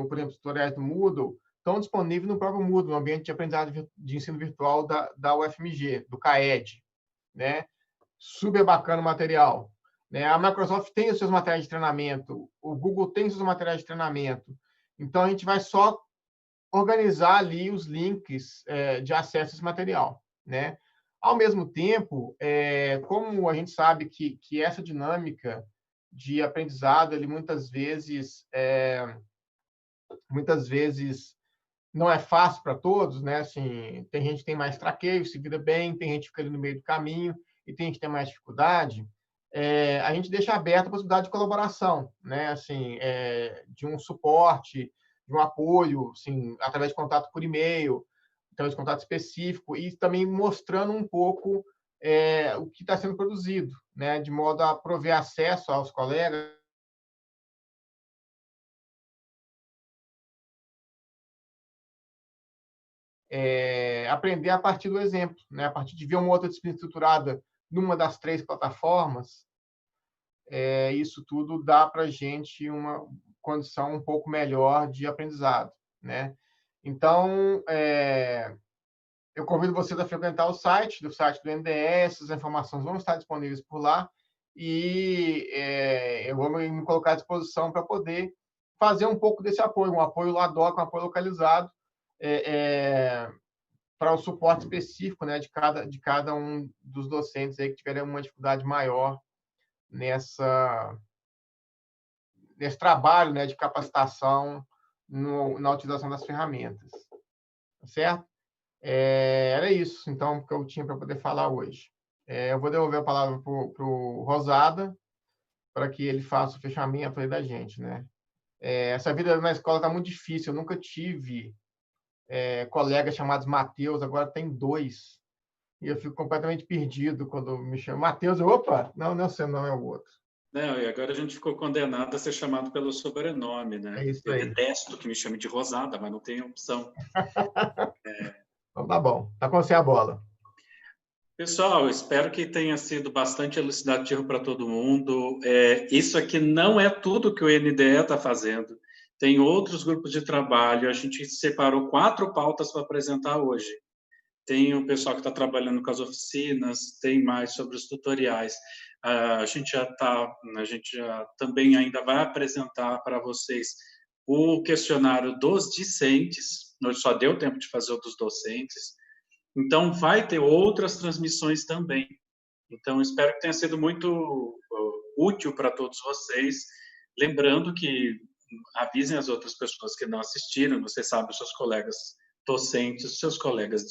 por exemplo, tutoriais do Moodle, estão disponíveis no próprio Moodle, no ambiente de aprendizagem de ensino virtual da UFMG, do CAED, né? Super bacana o material. Né? A Microsoft tem os seus materiais de treinamento, o Google tem os seus materiais de treinamento. Então, a gente vai só organizar ali os links de acesso a esse material. Né? Ao mesmo tempo, como a gente sabe que essa dinâmica de aprendizado, ele muitas vezes não é fácil para todos, né? Assim, tem gente que tem mais traqueio, se vira bem, tem gente que fica ali no meio do caminho e tem gente que tem mais dificuldade. A gente deixa aberta a possibilidade de colaboração, né? Assim, de um suporte, de um apoio, assim, através de contato por e-mail, através de contato específico e também mostrando um pouco o que está sendo produzido, né? De modo a prover acesso aos colegas. Aprender a partir do exemplo, né? A partir de ver uma outra disciplina estruturada numa das 3 plataformas, isso tudo dá para a gente uma condição um pouco melhor de aprendizado, né? Então, eu convido vocês a frequentar o site do NDE, as informações vão estar disponíveis por lá e eu vou me colocar à disposição para poder fazer um pouco desse apoio, um apoio LADOC, um apoio localizado, para o suporte específico, né, de cada um dos docentes aí que tiverem uma dificuldade maior nesse trabalho, né, de capacitação na utilização das ferramentas. Certo? Era isso, então, que eu tinha para poder falar hoje. Eu vou devolver a palavra para o Rosada, para que ele faça o fechamento aí da gente, né? Essa vida na escola está muito difícil. Eu nunca tive colegas chamados Matheus, agora tem 2. E eu fico completamente perdido quando me chamam Matheus. Opa, não é você, não é o outro. Não, e agora a gente ficou condenado a ser chamado pelo sobrenome, né? É isso Eu aí. detesto que me chame de Rosada, mas não tem opção. Então tá bom, tá com você a bola. Pessoal, espero que tenha sido bastante elucidativo para todo mundo. Isso aqui não é tudo que o NDE está fazendo. Tem outros grupos de trabalho. A gente separou 4 pautas para apresentar hoje. Tem o pessoal que está trabalhando com as oficinas, tem mais sobre os tutoriais. A gente já também ainda vai apresentar para vocês o questionário dos discentes. Hoje só deu tempo de fazer o dos docentes. Então, vai ter outras transmissões também. Então, espero que tenha sido muito útil para todos vocês. Lembrando que avisem as outras pessoas que não assistiram. Você sabe, os seus colegas docentes, os seus colegas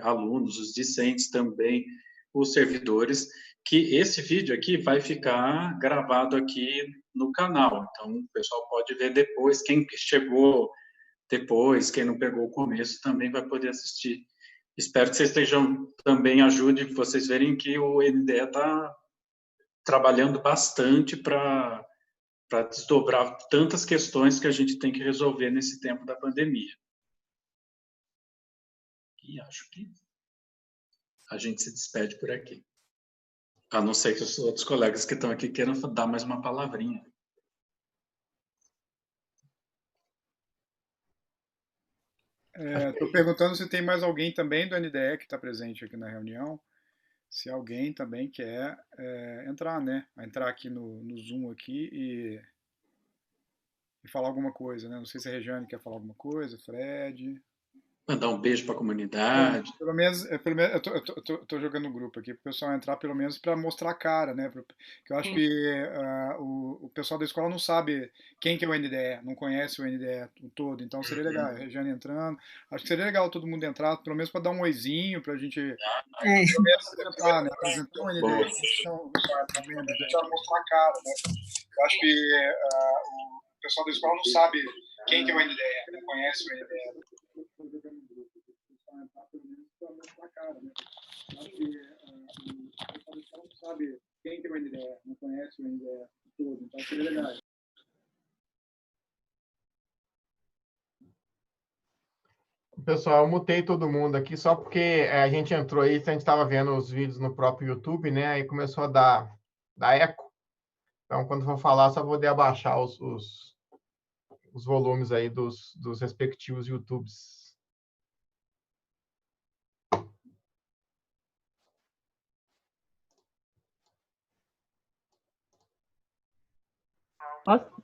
alunos, os discentes também, os servidores, que esse vídeo aqui vai ficar gravado aqui no canal. Então, o pessoal pode ver depois. Quem chegou depois, quem não pegou o começo, também vai poder assistir. Espero que vocês também ajudem, vocês verem que o NDE está trabalhando bastante para desdobrar tantas questões que a gente tem que resolver nesse tempo da pandemia. E acho que a gente se despede por aqui. A não ser que os outros colegas que estão aqui queiram dar mais uma palavrinha. Estou perguntando se tem mais alguém também do NDE que está presente aqui na reunião. Se alguém também quer entrar, né? Entrar aqui no Zoom aqui e falar alguma coisa, né? Não sei se a Regiane quer falar alguma coisa, Fred. Mandar um beijo para a comunidade. Pelo menos eu tô jogando no grupo aqui para o pessoal entrar, pelo menos para mostrar a cara, né? Que eu acho que o pessoal da escola não sabe quem que é o NDE, não conhece o NDE todo, então seria legal, a Regiane entrando. Acho que seria legal todo mundo entrar, pelo menos para dar um oizinho, para a gente pelo menos apresentar, né? Apresentar o NDE, então, deixar mostrar a cara, né? Eu acho que o pessoal da escola não sabe quem que é o NDE, não conhece o NDE. Não sabe quem que é o NDE, não conhece o NDE todo, então seria legal. Pessoal, eu mutei todo mundo aqui só porque a gente entrou aí, a gente estava vendo os vídeos no próprio YouTube, né? Aí começou a dar eco. Então, quando for falar, só vou poder abaixar os volumes aí dos respectivos YouTubes.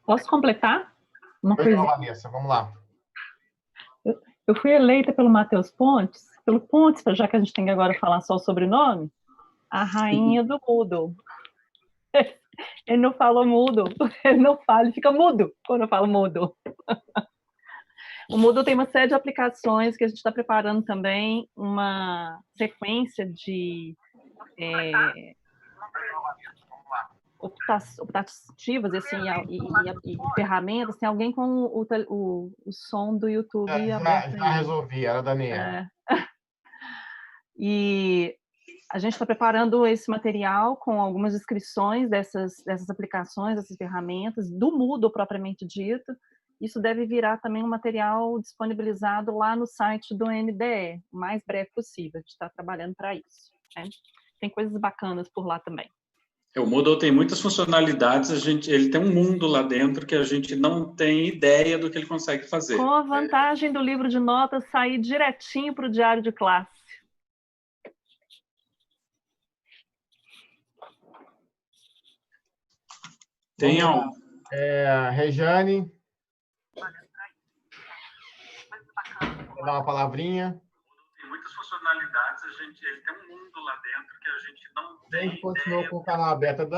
Posso completar? Uma Pois não, coisa. Vanessa, vamos lá. Eu fui eleita pelo Matheus Pontes, já que a gente tem que agora falar só o sobrenome, a rainha do Moodle. Ele não falou Moodle, ele não fala, ele fica mudo quando eu falo Moodle. O Moodle tem uma série de aplicações que a gente está preparando também, uma sequência de optativas assim, e ferramentas. Tem alguém com o som do YouTube aberto. Já resolvi, era a Daniela. E a gente está preparando esse material com algumas descrições dessas aplicações, dessas ferramentas, do Moodle propriamente dito. Isso deve virar também um material disponibilizado lá no site do NDE, o mais breve possível. A gente está trabalhando para isso, né? Tem coisas bacanas por lá também. O Moodle tem muitas funcionalidades, ele tem um mundo lá dentro que a gente não tem ideia do que ele consegue fazer. Com a vantagem do livro de notas sair direitinho para o diário de classe. Tem Rejane. Vou dar uma palavrinha. Tem muitas funcionalidades, ele tem um mundo lá dentro que a gente não tem. A gente continua com o canal aberto.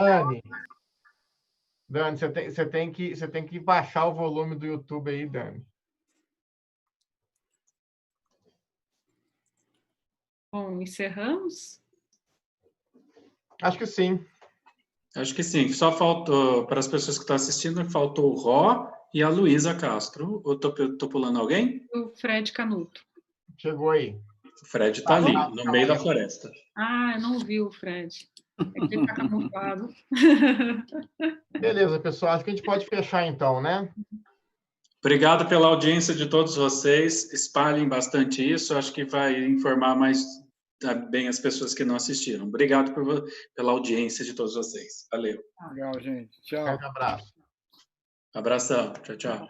Dani, você tem que baixar o volume do YouTube aí, Dani. Bom, encerramos? Acho que sim. Acho que sim. Só faltou, para as pessoas que estão assistindo, faltou o Ró e a Luísa Castro. Eu tô pulando alguém? O Fred Canuto. Chegou aí. O Fred está ali, no meio da floresta. Ah, eu não vi o Fred. É que ele está camuflado. Beleza, pessoal. Acho que a gente pode fechar então, né? Obrigado pela audiência de todos vocês. Espalhem bastante isso. Acho que vai informar mais bem as pessoas que não assistiram. Obrigado pela audiência de todos vocês. Valeu. Legal, gente. Tchau. Um abraço. Abração. Tchau, tchau.